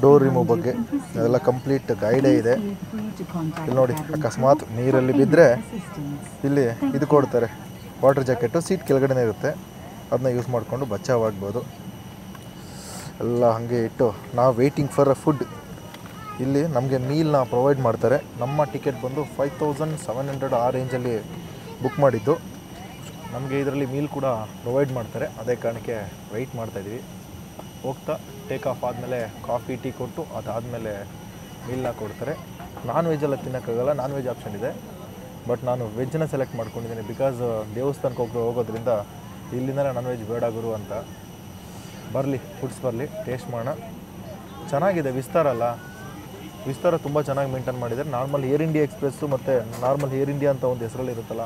ಡೋರ್ ರಿಮೂವ್ ಬಗ್ಗೆ ಅದೆಲ್ಲ ಕಂಪ್ಲೀಟ್ ಗೈಡೇ ಇದೆ. ಇಲ್ಲಿ ನೋಡಿ, ಅಕಸ್ಮಾತ್ ನೀರಲ್ಲಿ ಬಿದ್ದರೆ ಇಲ್ಲಿ ಇದು ಕೊಡ್ತಾರೆ, ವಾಟರ್ ಜಾಕೆಟು. ಸೀಟ್ ಕೆಳಗಡೆನೇ ಇರುತ್ತೆ, ಅದನ್ನ ಯೂಸ್ ಮಾಡಿಕೊಂಡು ಬಚಾವಾಗ್ಬೋದು. ಎಲ್ಲ ಹಾಗೆ ಇಟ್ಟು ನಾವು ವೇಟಿಂಗ್ ಫಾರ್ ಅ ಫುಡ್. ಇಲ್ಲಿ ನಮಗೆ ಮೀಲ್ನ ಪ್ರೊವೈಡ್ ಮಾಡ್ತಾರೆ. ನಮ್ಮ ಟಿಕೆಟ್ ಬಂದು 5700 ಆ ರೇಂಜಲ್ಲಿ ಬುಕ್ ಮಾಡಿದ್ದು. ನಮಗೆ ಇದರಲ್ಲಿ ಮೀಲ್ ಕೂಡ ಪ್ರೊವೈಡ್ ಮಾಡ್ತಾರೆ. ಅದೇ ಕಾರಣಕ್ಕೆ ವೆಯ್ಟ್ ಮಾಡ್ತಾಯಿದ್ವಿ. ಹೋಗ್ತಾ ಟೇಕ್ ಆಫ್ ಆದಮೇಲೆ ಕಾಫಿ ಟೀ ಕೊಟ್ಟು ಅದಾದಮೇಲೆ ಮೀಲ್ನ ಕೊಡ್ತಾರೆ. ನಾನ್ ವೆಜ್ಜೆಲ್ಲ ತಿನ್ನೋಕ್ಕಾಗಲ್ಲ, ನಾನ್ ವೆಜ್ ಆಪ್ಷನ್ ಇದೆ. ಬಟ್ ನಾನು ವೆಜ್ನ ಸೆಲೆಕ್ಟ್ ಮಾಡ್ಕೊಂಡಿದ್ದೀನಿ. ಬಿಕಾಸ್ ದೇವಸ್ಥಾನಕ್ಕೆ ಹೋಗೋದ್ರಿಂದ ಇಲ್ಲಿಂದಲೇ ನಾನ್ ವೆಜ್ ಬೇಡ ಗುರು ಅಂತ. ಬರಲಿ ಫುಡ್ಸ್ ಬರಲಿ, ಟೇಸ್ಟ್ ಮಾಡೋಣ. ಚೆನ್ನಾಗಿದೆ. ವಿಸ್ತಾರ ಅಲ್ಲ, ವಿಸ್ತಾರ ತುಂಬ ಚೆನ್ನಾಗಿ ಮೇಂಟೈನ್ ಮಾಡಿದ್ದಾರೆ. ನಾರ್ಮಲ್ ಏರ್ ಇಂಡಿಯಾ ಎಕ್ಸ್ಪ್ರೆಸ್ಸು ಮತ್ತು ನಾರ್ಮಲ್ ಏರ್ ಇಂಡಿಯಾ ಅಂತ ಒಂದು ಹೆಸರಲ್ಲಿ ಇರುತ್ತಲ್ಲ,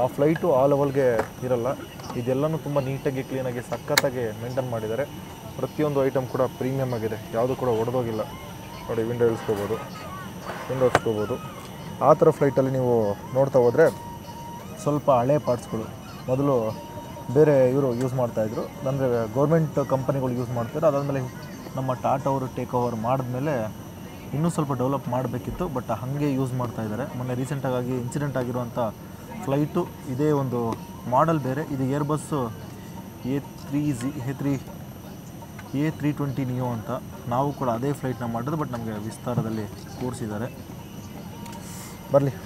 ಆ ಫ್ಲೈಟು ಆ ಲೆವೆಲ್ಗೆ ಇರಲ್ಲ. ಇದೆಲ್ಲನೂ ತುಂಬ ನೀಟಾಗಿ ಕ್ಲೀನಾಗಿ ಸಖತ್ತಾಗಿ ಮೇಂಟೈನ್ ಮಾಡಿದ್ದಾರೆ. ಪ್ರತಿಯೊಂದು ಐಟಮ್ ಕೂಡ ಪ್ರೀಮಿಯಮ್ ಆಗಿದೆ, ಯಾವುದು ಕೂಡ ಒಡೆದೋಗಿಲ್ಲ. ನೋಡಿ ವಿಂಡೋ ಇಳಿಸ್ಕೋಬೋದು. ಆ ಥರ ಫ್ಲೈಟಲ್ಲಿ ನೀವು ನೋಡ್ತಾ ಹೋದರೆ ಸ್ವಲ್ಪ ಹಳೆ ಪಾರ್ಟ್ಸ್ಗಳು ಮೊದಲು ಬೇರೆ ಇವರು ಯೂಸ್ ಮಾಡ್ತಾಯಿದ್ರು, ಅಂದರೆ ಗೌರ್ಮೆಂಟ್ ಕಂಪನಿಗಳು ಯೂಸ್ ಮಾಡ್ತಾರೆ. ಅದಾದಮೇಲೆ ನಮ್ಮ ಟಾಟಾ ಅವರು ಟೇಕ್ ಓವರ್ ಮಾಡಿದ್ಮೇಲೆ ಇನ್ನೂ ಸ್ವಲ್ಪ ಡೆವಲಪ್ ಮಾಡಬೇಕಿತ್ತು, ಬಟ್ ಹಾಗೆ ಯೂಸ್ ಮಾಡ್ತಾಯಿದ್ದಾರೆ. ಮೊನ್ನೆ ರೀಸೆಂಟಾಗಿ ಇನ್ಸಿಡೆಂಟ್ ಆಗಿರುವಂಥ ಫ್ಲೈಟು ಇದೇ ಒಂದು ಮಾಡೆಲ್ ಬೇರೆ. ಇದು ಏರ್ಬಸ್ಸು A320 ನಿಯೋ ಅಂತ. ನಾವು ಕೂಡ ಅದೇ ಫ್ಲೈಟ್ನ ಮಾಡೋದು, ಬಟ್ ನಮಗೆ ವಿಸ್ತಾರದಲ್ಲಿ ಕೂರಿಸಿದ್ದಾರೆ.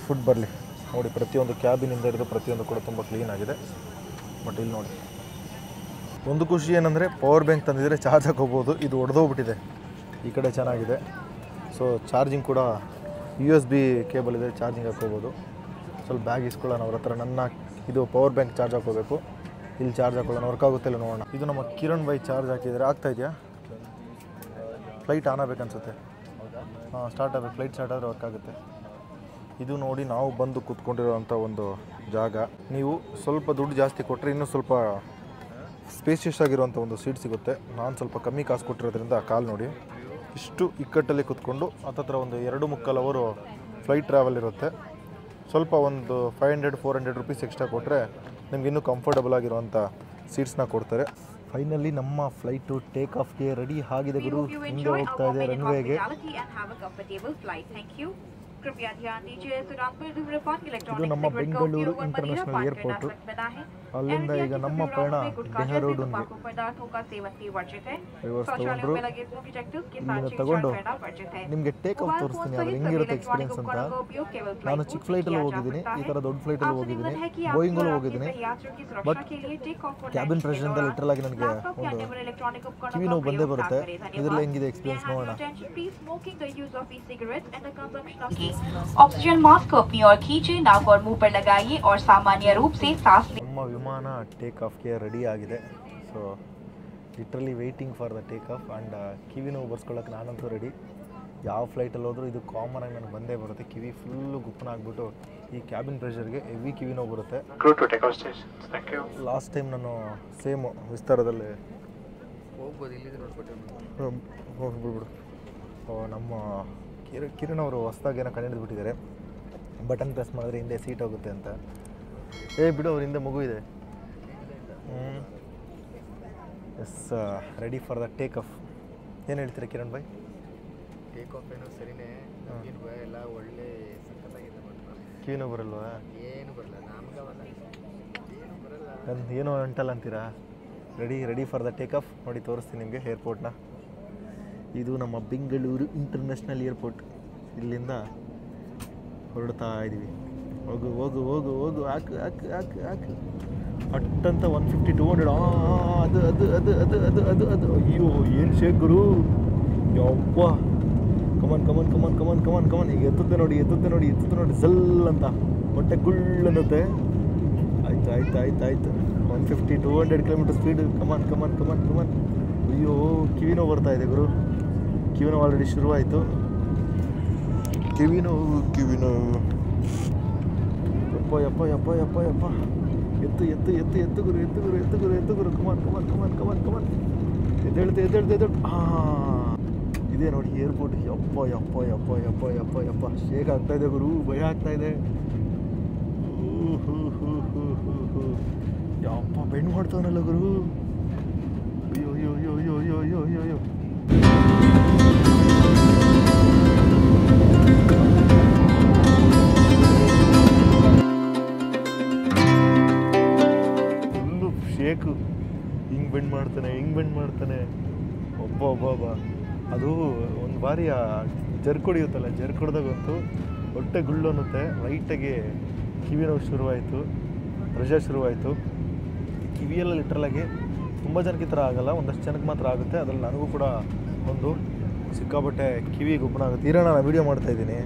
ಫುಡ್ ಬರಲಿ ನೋಡಿ. ಪ್ರತಿಯೊಂದು ಕ್ಯಾಬಿನಿಂದ ಹಿಡಿದು ಪ್ರತಿಯೊಂದು ಕೂಡ ತುಂಬ ಕ್ಲೀನ್ ಆಗಿದೆ. ಬಟ್ ಇಲ್ಲಿ ನೋಡಿ, ಒಂದು ಖುಷಿ ಏನಂದರೆ ಪವರ್ ಬ್ಯಾಂಕ್ ತಂದಿದ್ರೆ ಚಾರ್ಜ್ ಹಾಕೋಬೋದು. ಇದು ಒಡೆದೋಗ್ಬಿಟ್ಟಿದೆ. ಈ ಕಡೆ ಚೆನ್ನಾಗಿದೆ. ಸೊ ಚಾರ್ಜಿಂಗ್ ಕೂಡ USB ಕೇಬಲ್ ಇದೆ, ಚಾರ್ಜಿಂಗ್ ಹಾಕೋಬೋದು. ಸ್ವಲ್ಪ ಬ್ಯಾಗ್ ಇಸ್ಕೊಳ್ಳೋಣ ಅವ್ರ ಹತ್ರ. ನನ್ನ ಇದು ಪವರ್ ಬ್ಯಾಂಕ್ ಚಾರ್ಜ್ ಹಾಕೋಬೇಕು, ಇಲ್ಲಿ ಚಾರ್ಜ್ ಹಾಕೊಳ್ಳೋಣ. ವರ್ಕ್ ಆಗುತ್ತೆ ಇಲ್ಲ ನೋಡೋಣ. ಇದು ನಮ್ಮ ಕಿರಣ್ ಬೈ ಚಾರ್ಜ್ ಹಾಕಿದರೆ ಆಗ್ತಾಯಿದೆಯಾ? Flight on ಆಗಬೇಕನ್ಸುತ್ತೆ. ಹಾಂ, ಸ್ಟಾರ್ಟ್ ಆಗಬೇಕು. ಫ್ಲೈಟ್ ಸ್ಟಾರ್ಟ್ ಆದರೆ ವರ್ಕ್ ಆಗುತ್ತೆ. ಇದು ನೋಡಿ ನಾವು ಬಂದು ಕೂತ್ಕೊಂಡಿರೋವಂಥ ಒಂದು ಜಾಗ. ನೀವು ಸ್ವಲ್ಪ ದುಡ್ಡು ಜಾಸ್ತಿ ಕೊಟ್ಟರೆ ಇನ್ನೂ ಸ್ವಲ್ಪ ಸ್ಪೇಷಿಯಸ್ ಆಗಿರುವಂಥ ಒಂದು ಸೀಟ್ ಸಿಗುತ್ತೆ. ನಾನು ಸ್ವಲ್ಪ ಕಮ್ಮಿ ಕಾಸು ಕೊಟ್ಟಿರೋದ್ರಿಂದ ಕಾಲು ನೋಡಿ ಇಷ್ಟು ಇಕ್ಕಟ್ಟಲ್ಲಿ ಕೂತ್ಕೊಂಡು ಹತ್ತತ್ರ ಒಂದು 2.25 ಅವರು ಫ್ಲೈಟ್ ಟ್ರಾವೆಲ್ ಇರುತ್ತೆ. ಸ್ವಲ್ಪ ಒಂದು 500-400 ರುಪೀಸ್ ಎಕ್ಸ್ಟ್ರಾ ಕೊಟ್ಟರೆ ನಿಮ್ಗೆ ಇನ್ನೂ ಕಂಫರ್ಟಬಲ್ ಆಗಿರುವಂಥ ಸೀಟ್ಸ್ನ ಕೊಡ್ತಾರೆ. ಫೈನಲಿ ನಮ್ಮ ಫ್ಲೈಟು ಟೇಕ್ ಆಫ್ಗೆ ರೆಡಿ ಆಗಿದೆ ಗುರು. ಹಿಂದೆ ಹೋಗ್ತಾ ಇದೆ ರನ್ವೇಗೆ. ಇದು ನಮ್ಮ ಬೆಂಗಳೂರು ಇಂಟರ್ನ್ಯಾಷನಲ್ ಏರ್ಪೋರ್ಟು. ಅಲ್ಲಿಂದ ಈಗ ನಮ್ಮ ಪಯಣ ಡೆಹ್ರಾಡೂನ್ಗೆ. ರಿವರ್ಸ್ ತಗೊಂಡ್ರು. ಇಲ್ಲಿಂದ ತಗೊಂಡು ನಿಮಗೆ ಟೇಕ್ ಆಫ್ ತೋರಿಸ್ತೀನಿ, ಅದು ಹೆಂಗಿರುತ್ತೆ ಎಕ್ಸ್ಪೀರಿಯನ್ಸ್ ಅಂತ. ನಾನು ಚಿಕ್ಕ ಫ್ಲೈಟಲ್ಲಿ ಹೋಗಿದ್ದೀನಿ, ಈ ಥರ ದೊಡ್ಡ ಫ್ಲೈಟಲ್ಲಿ ಹೋಗಿದ್ದೀನಿ, ಬೋಯಿಂಗಲ್ಲೂ ಹೋಗಿದ್ದೀನಿ. ಬಟ್ ಕ್ಯಾಬಿನ್ ಪ್ರೆಷರಿಂದ ಲಿಟ್ರಲ್ ಆಗಿ ನನಗೆ ಒಂದು ಕಿವಿ ನೋವು ಬಂದೇ ಬರುತ್ತೆ. ಇದರಲ್ಲಿ ಹೆಂಗಿದೆ ಎಕ್ಸ್ಪೀರಿಯನ್ಸ್ ನೋಡೋಣ. ऑक्सीजन मास्क को अपनी ओर खींचे, नाक और मुंह पर लगाइए और सामान्य रूप से सांस लें। ನಮ್ಮ ವಿಮಾನ ಟೇಕ್ ಆಫ್ಗೆ ರೆಡಿ ಆಗಿದೆ. So literally waiting for the take off. And ಕಿವಿ ನೋವು ಬರ್ಸ್ಕೊಳ್ಳೋಕೆ ನಾನಂತೂ ರೆಡಿ. ಯಾವ ಫ್ಲೈಟಲ್ಲಿ ಹೋದರೂ ಇದು ಕಾಮನ್ ಆಗಿ ನನಗೆ ಬಂದೇ ಬರುತ್ತೆ. ಕಿವಿ ಫುಲ್ಲು ಗುಪ್ಪನ ಆಗಿಬಿಟ್ಟು ಈ ಕ್ಯಾಬಿನ್ ಪ್ರೆಷರ್ಗೆ ಹೆವಿ ಕಿವಿ ನೋವು ಬರುತ್ತೆ. ಲಾಸ್ಟ್ ಟೈಮ್ ನಾನು ಸೇಮು ವಿಸ್ತಾರದಲ್ಲಿ ಹೋಗ್ಬಿಡ್ಬಿಡು. ನಮ್ಮ ಕಿರಣ್ ಅವರು ಹೊಸ್ದಾಗಿ ಏನೋ ಕಂಡು ಬಿಟ್ಟಿದ್ದಾರೆ. ಬಟನ್ ಪ್ರೆಸ್ ಮಾಡಿದ್ರೆ ಹಿಂದೆ ಸೀಟ್ ಹೋಗುತ್ತೆ ಅಂತ. ಬಿಡು, ಅವ್ರ ಹಿಂದೆ ಮಗು ಇದೆ. Yes, ready for the take off. ಏನು ಹೇಳ್ತೀರಾ ಕಿರಣ್ ಭಾಯ್? ಟೇಕ್ ಆಫ್ ಏನೋ ಸರಿನೇ, ಎಲ್ಲ ಒಳ್ಳೆ ಸಕ್ಕತ್ತಾಗಿದೆ. ಕಿವಿನೂ ಬರಲ್ವಾ? ಏನು ಬರಲ್ಲ, ನಮ್ಗವಲ್ಲ ಏನು ಬರಲ್ಲ. ಏನೋ ಅಂಟಲ್ಲ ಅಂತೀರಾ? Ready for the take of. ನೋಡಿ ತೋರಿಸ್ತೀನಿ ನಿಮಗೆ ಏರ್ಪೋರ್ಟ್ನ. ಇದು ನಮ್ಮ ಬೆಂಗಳೂರು ಇಂಟರ್ನ್ಯಾಷನಲ್ ಏರ್ಪೋರ್ಟ್. ಇಲ್ಲಿಂದ ಹೊರಡ್ತಾ ಇದ್ದೀವಿ. ಹೋಗು ಹಾಕು ಅಟ್ಟಂತ 150-200. ಅದು ಅಯ್ಯೋ ಏನು ಶೇಕ್ ಗುರು, ಯಪ್ಪ. ಕಮನ್. ಈಗ ಎತ್ತುತ್ತೆ ನೋಡಿ ಜಲ್ ಅಂತ ಹೊಟ್ಟೆ ಗುಳ್ಳನ್ನುತ್ತೆ. ಆಯ್ತು 150-200 ಕಿಲೋಮೀಟರ್ ಸ್ಪೀಡ್. ಕಮನ್. ಅಯ್ಯೋ ಕಿವಿ ನೋವು ಬರ್ತಾ ಇದೆ ಗುರು. ಕಿವಿ ನೋವು ಆಲ್ರೆಡಿ ಶುರುವಾಯಿತು. ಕಿವಿ ನೋವು. ಯಪ್ಪ. ಎತ್ತು ಗುರು. ಕಮನ್. ಎದ್ದೇಳ್ತೆ. ಇದೇ ನೋಡಿ ಏರ್ಪೋರ್ಟ್. ಯಪ್ಪ. ಶೇಕ್ ಆಗ್ತಾ ಇದೆ ಗುರು, ಭಯ ಆಗ್ತಾ ಇದೆ. ಯಪ್ಪ, ಬೆಂಡ್ ಮಾಡ್ತಾವನಲ್ಲ ಗುರು. ಅಯ್ಯೋ. Full shake. ಹಿಂಗೆ ಬೆಂಡ್ ಮಾಡ್ತಾನೆ. ಒಬ್ಬ ಅದು ಒಂದು ಬಾರಿ ಜರ್ಕ್ ಹೊಡಿಯುತ್ತಲ್ಲ, ಜರ್ಕ್ ಹೊಡೆದಾಗಂತೂ ಹೊಟ್ಟೆ ಗುಳ್ಳು ಅನ್ನುತ್ತೆ. ಲೈಟಾಗಿ ಕಿವಿ ನೋವು ಶುರುವಾಯಿತು, ಪ್ರೆಷರ್ ಶುರುವಾಯಿತು. ಕಿವಿಯೆಲ್ಲ ಲಿಟ್ರಲಾಗಿ ತುಂಬ ಜನಕ್ಕೆ ಈ ಥರ ಆಗೋಲ್ಲ, ಒಂದಷ್ಟು ಜನಕ್ಕೆ ಮಾತ್ರ ಆಗುತ್ತೆ. ಅದರಲ್ಲಿ ನನಗೂ ಕೂಡ ಒಂದು ಸಿಕ್ಕಾಬಟ್ಟೆ ಕಿವಿ ಗುಪ್ಪನ ಆಗುತ್ತೆ. ಇರೋಣ, ನಾನು ವೀಡಿಯೋ ಮಾಡ್ತಾಯಿದ್ದೀನಿ.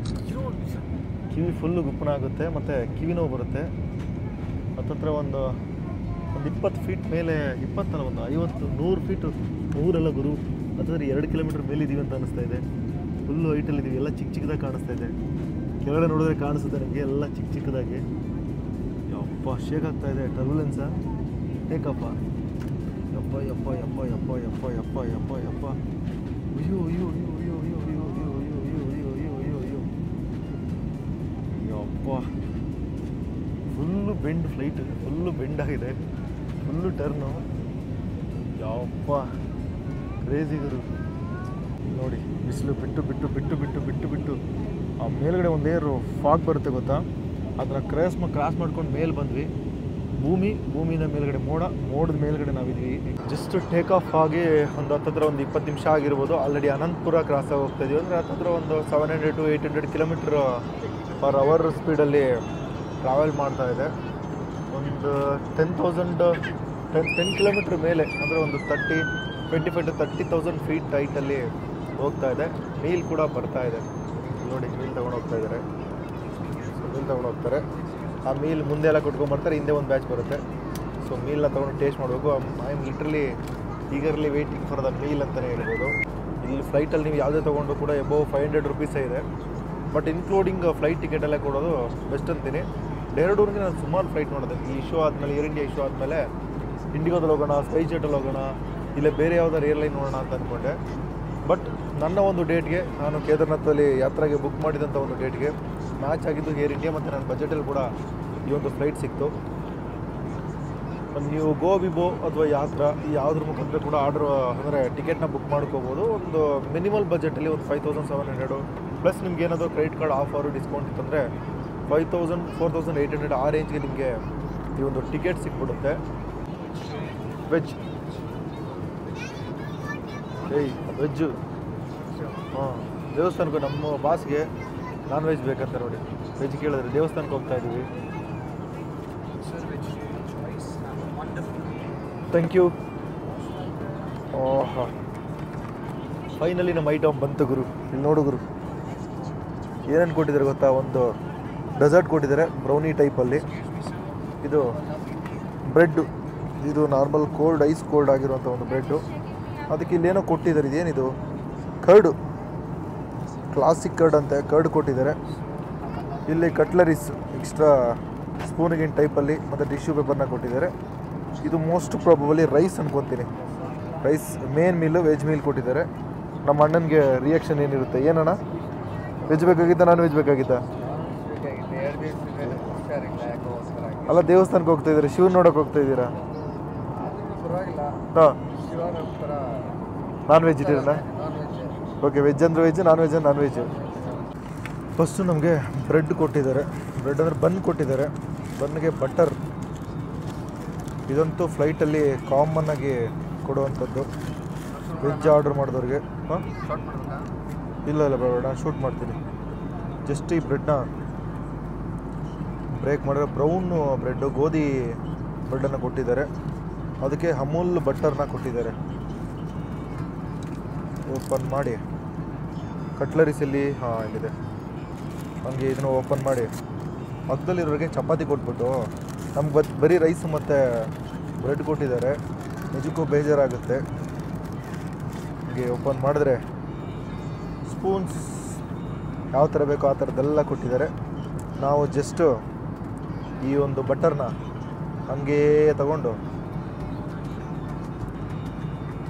ಕಿವಿ ಫುಲ್ಲು ಗುಪ್ಪನ ಆಗುತ್ತೆ ಮತ್ತು ಕಿವಿ ನೋವು ಬರುತ್ತೆ. ಹತ್ತತ್ರ ಒಂದು 20 ಫೀಟ್ ಮೇಲೆ, 20 ಅಲ್ಲ, ಒಂದು 50-100 ಫೀಟು, 100 ಗುರು. ಹತ್ತತ್ರ 2 ಕಿಲೋಮೀಟರ್ ಮೇಲಿದ್ದೀವಿ ಅಂತ ಅನ್ನಿಸ್ತಾ ಇದೆ. ಫುಲ್ಲು ಹೈಟಲ್ಲಿದ್ದೀವಿ. ಎಲ್ಲ ಚಿಕ್ಕದಾಗಿ ಕಾಣಿಸ್ತಾ ಇದೆ. ಕೆಳಗಡೆ ನೋಡಿದ್ರೆ ಕಾಣಿಸುತ್ತೆ ನನಗೆ ಎಲ್ಲ ಚಿಕ್ಕದಾಗಿ. ಯಪ್ಪ ಶೇಕ್ ಆಗ್ತಾ ಇದೆ, ಟರ್ಬುಲೆನ್ಸಾ ಟೇಕಪ್ಪ. ಯಪ್ಪ ಯಪ್ಪ ಯಪ್ಪ ಯಪ್ಪ ಯಪ್ಪ ಯಪ್ಪ ಯಪ್ಪ ಯಪ್ಪ ಅಯ್ಯೋ ಅಯ್ಯೋ ಅಯ್ಯೋ ಅಯ್ಯೋ ಅಯ್ಯೋ ಅಯ್ಯೋ ಅಯ್ಯೋ ಅಯ್ಯೋ ಅಯ್ಯೋ ಅಯ್ಯೋ ಅಯ್ಯೋ ಅಯ್ಯೋ ಯಪ್ಪ. Full bend flight, full bend ಆಗಿದೆ, ಫುಲ್ಲು ಟರ್ನು. ಯಪ್ಪ ಕ್ರೇಜಿ ಗುರು. ನೋಡಿ ಬಿಸಿಲು ಬಿಟ್ಟು ಬಿಟ್ಟು ಬಿಟ್ಟು ಬಿಟ್ಟು ಬಿಟ್ಟು ಬಿಟ್ಟು ಆ ಮೇಲ್ಗಡೆ ಒಂದು ಏರು ಫಾಗ್ ಬರುತ್ತೆ ಗೊತ್ತಾ, ಅದನ್ನ ಕ್ರಾಸ್ ಮಾಡ್ಕೊಂಡು ಮೇಲೆ ಬಂದ್ವಿ. ಭೂಮಿನ ಮೇಲ್ಗಡೆ ಮೋಡದ ಮೇಲ್ಗಡೆ ನಾವಿದ್ವಿ. ಜಸ್ಟ್ ಟೇಕ್ ಆಫ್ ಆಗಿ ಒಂದು ಹತ್ತಿರ ಒಂದು 20 ನಿಮಿಷ ಆಗಿರ್ಬೋದು. ಆಲ್ರೆಡಿ ಅನಂತಪುರ ಕ್ರಾಸ್ ಆಗಿ ಹೋಗ್ತಾ ಇದೀವಿ. ಅಂದರೆ ಹತ್ತಿರ ಒಂದು 700 to 800 ಕಿಲೋಮೀಟ್ರ್ ಪರ್ ಅವರ್ ಸ್ಪೀಡಲ್ಲಿ ಟ್ರಾವೆಲ್ ಮಾಡ್ತಾ ಇದೆ. ಒಂದು 10 ಕಿಲೋಮೀಟ್ರ್ ಮೇಲೆ ಅಂದರೆ ಒಂದು 25 to 30,000 ಫೀಟ್ ಹೈಟಲ್ಲಿ ಹೋಗ್ತಾ ಇದೆ. ಮೀಲ್ ಕೂಡ ಬರ್ತಾ ಇದೆ ನೋಡಿ, ಮೀಲ್ ತೊಗೊಂಡು ಹೋಗ್ತಾ ಇದ್ದಾರೆ. ಮೀಲ್ ತೊಗೊಂಡು ಹೋಗ್ತಾರೆ. ಆ ಮೀಲ್ ಮುಂದೆ ಎಲ್ಲ ಕೊಟ್ಕೊಂಡ್ಬರ್ತಾರೆ, ಹಿಂದೆ ಒಂದು ಬ್ಯಾಚ್ ಬರುತ್ತೆ. ಸೊ ಮೀಲ್ನ ತೊಗೊಂಡು ಟೇಸ್ಟ್ ಮಾಡಬೇಕು. I am literally eagerly waiting for the meal ಅಂತಲೇ ಹೇಳ್ಬೋದು. ಇಲ್ಲಿ ಫ್ಲೈಟಲ್ಲಿ ನೀವು ಯಾವುದೇ ತೊಗೊಂಡು ಕೂಡ ಎಬೋವ್ 500 ರುಪೀಸೇ ಇದೆ. ಬಟ್ ಇನ್ಕ್ಲೂಡಿಂಗ್ ಫ್ಲೈಟ್ ಟಿಕೆಟೆಲ್ಲ ಕೊಡೋದು ಬೆಸ್ಟ್ ಅಂತೀನಿ. ಡೆಹ್ರಾಡೂನ್ಗೆ ನಾನು ಸುಮಾರು ಫ್ಲೈಟ್ ನೋಡಿದೆ. ಈ ಇಶ್ಯೂ ಆದಮೇಲೆ, ಏರ್ ಇಂಡಿಯಾ ಇಶ್ಯೂ ಆದಮೇಲೆ ಇಂಡಿಗೋದಲ್ಲಿ ಹೋಗೋಣ, ಸ್ಪೈಸ್ ಜೆಟಲ್ಲಿ ಹೋಗೋಣ, ಇಲ್ಲ ಬೇರೆ ಯಾವುದಾದ್ರು ಏರ್ಲೈನ್ ನೋಡೋಣ ಅಂತ ಅಂದ್ಕೊಂಡೆ. ಬಟ್ ನನ್ನ ಒಂದು ಡೇಟ್ಗೆ, ನಾನು ಕೇದಾರ್ನಾಥಲ್ಲಿ ಯಾತ್ರೆಗೆ ಬುಕ್ ಮಾಡಿದಂಥ ಒಂದು ಡೇಟ್ಗೆ ಮ್ಯಾಚ್ ಆಗಿದ್ದು ಏರ್ ಇಂಡಿಯಾ. ಮತ್ತು ನನ್ನ ಬಜೆಟಲ್ಲಿ ಕೂಡ ಈ ಒಂದು ಫ್ಲೈಟ್ ಸಿಕ್ತು. ನೀವು ಗೋಬಿಬೋ ಅಥವಾ ಯಾತ್ರಾ ಈ ಯಾವುದ್ರ ಮುಖಾಂತರ ಕೂಡ ಅಂದರೆ ಟಿಕೆಟ್ನ ಬುಕ್ ಮಾಡ್ಕೋಬೋದು. ಒಂದು ಮಿನಿಮಲ್ ಬಜೆಟಲ್ಲಿ ಒಂದು 5700 ಪ್ಲಸ್ ನಿಮ್ಗೆ ಏನಾದರೂ ಕ್ರೆಡಿಟ್ ಕಾರ್ಡ್ ಆಫರು ಡಿಸ್ಕೌಂಟ್ ಇತ್ತಂದರೆ 5000 4800 ಆ ರೇಂಜ್ಗೆ ನಿಮಗೆ ಈ ಒಂದು ಟಿಕೆಟ್ ಸಿಕ್ಬಿಡುತ್ತೆ. ವೆಜ್ಜು ಹಾಂ, ದೇವಸ್ಥಾನಕ್ಕೆ ನಮ್ಮ ಬಾಸ್ಗೆ ನಾನ್ ವೆಜ್ ಬೇಕಂತ ನೋಡಿ. ವೆಜ್ ಕೇಳಿದ್ರೆ ದೇವಸ್ಥಾನಕ್ಕೆ ಹೋಗ್ತಾ ಇದ್ದೀವಿ. Thank you. ಓಹಾ, ಫೈನಲಿ ನಮ್ಮ ಐಟಮ್ ಬಂತು ಗುರು. ಇಲ್ಲಿ ನೋಡು ಗುರು, ಏನೇನು ಕೊಟ್ಟಿದ್ದಾರೆ ಗೊತ್ತಾ? ಒಂದು ಡೆಸರ್ಟ್ ಕೊಟ್ಟಿದ್ದಾರೆ ಬ್ರೌನಿ ಟೈಪಲ್ಲಿ. ಇದು ಬ್ರೆಡ್ಡು, ಇದು ನಾರ್ಮಲ್ ಕೋಲ್ಡ್, ಐಸ್ ಕೋಲ್ಡ್ ಆಗಿರುವಂಥ ಒಂದು ಬ್ರೆಡ್ಡು. ಅದಕ್ಕೆ ಇಲ್ಲೇನೋ ಕೊಟ್ಟಿದ್ದಾರೆ. ಇದೇನಿದು? ಕರ್ಡು, ಕ್ಲಾಸಿಕ್ ಕರ್ಡ್ ಅಂತ ಕರ್ಡ್ ಕೊಟ್ಟಿದ್ದಾರೆ. ಇಲ್ಲಿ ಕಟ್ಲರೀಸ್ ಎಕ್ಸ್ಟ್ರಾ ಸ್ಪೂನಿಗಿನ ಟೈಪಲ್ಲಿ ಮತ್ತು ಟಿಶ್ಯೂ ಪೇಪರ್ನ ಕೊಟ್ಟಿದ್ದಾರೆ. ಇದು ಮೋಸ್ಟ್ ಪ್ರಾಬಬಲಿ ರೈಸ್ ಅನ್ಕೊತೀನಿ. Rice main meal, veg meal ಕೊಟ್ಟಿದ್ದಾರೆ. ನಮ್ಮ ಅಣ್ಣನಿಗೆ ರಿಯಾಕ್ಷನ್ ಏನಿರುತ್ತೆ? ಏನಣ್ಣ, ವೆಜ್ ಬೇಕಾಗಿತ್ತಾ ನಾನ್ ವೆಜ್ ಬೇಕಾಗಿತ್ತಾ? ಅಲ್ಲ, ದೇವಸ್ಥಾನಕ್ಕೆ ಹೋಗ್ತಾ ಇದ್ದೀರಾ, ಶಿವ ನೋಡೋಕೆ ಹೋಗ್ತಾ ಇದ್ದೀರಾ? ಹಾಂ, ನಾನ್ ವೆಜಿಟೇರಿಯನಾ? ಓಕೆ, ವೆಜ್ ಅಂದರೆ ವೆಜ್, ನಾನ್ ವೆಜ್ ಅಂದರೆ ನಾನ್ ವೆಜ್. ಫಸ್ಟು ನಮಗೆ ಬ್ರೆಡ್ ಕೊಟ್ಟಿದ್ದಾರೆ. ಬ್ರೆಡ್ ಅಂದರೆ ಬನ್ ಕೊಟ್ಟಿದ್ದಾರೆ. ಬನ್ಗೆ ಬಟರ್, ಇದಂತೂ ಫ್ಲೈಟಲ್ಲಿ ಕಾಮನ್ ಆಗಿ ಕೊಡುವಂಥದ್ದು ವೆಜ್ ಆರ್ಡ್ರ್ ಮಾಡಿದವ್ರಿಗೆ. ಹಾಂ, ಇಲ್ಲ ಬೇಡ, ನಾನು ಶೂಟ್ ಮಾಡ್ತೀನಿ. ಜಸ್ಟ್ ಈ ಬ್ರೆಡ್ನ ಬ್ರೇಕ್ ಮಾಡಿದ್ರೆ ಬ್ರೌನು ಬ್ರೆಡ್ಡು, ಗೋಧಿ ಬ್ರೆಡ್ಡನ್ನು ಕೊಟ್ಟಿದ್ದಾರೆ. ಅದಕ್ಕೆ ಅಮೂಲ್ ಬಟರ್ನ ಕೊಟ್ಟಿದ್ದಾರೆ. ಓಪನ್ ಮಾಡಿ ಕಟ್ಲರೀಸಲ್ಲಿ, ಹಾಂ ಇಲ್ಲಿದೆ, ನಮಗೆ ಇದನ್ನು ಓಪನ್ ಮಾಡಿ ಪಕ್ಕದಲ್ಲಿರೋರಿಗೆ ಚಪಾತಿ ಕೊಟ್ಬಿಟ್ಟು ನಮ್ಗೆ ಬರೀ ರೈಸ್ ಮತ್ತು ಬ್ರೆಡ್ ಕೊಟ್ಟಿದ್ದಾರೆ. ನಿಜಕ್ಕೂ ಬೇಜಾರಾಗುತ್ತೆ. ಹೀಗೆ ಓಪನ್ ಮಾಡಿದ್ರೆ ಸ್ಪೂನ್ಸ್ ಯಾವ ಥರ ಬೇಕೋ ಆ ಥರದ್ದೆಲ್ಲ ಕೊಟ್ಟಿದ್ದಾರೆ. ನಾವು ಜಸ್ಟು ಈ ಒಂದು ಬಟರ್ನ ಹಂಗೇ ತಗೊಂಡು,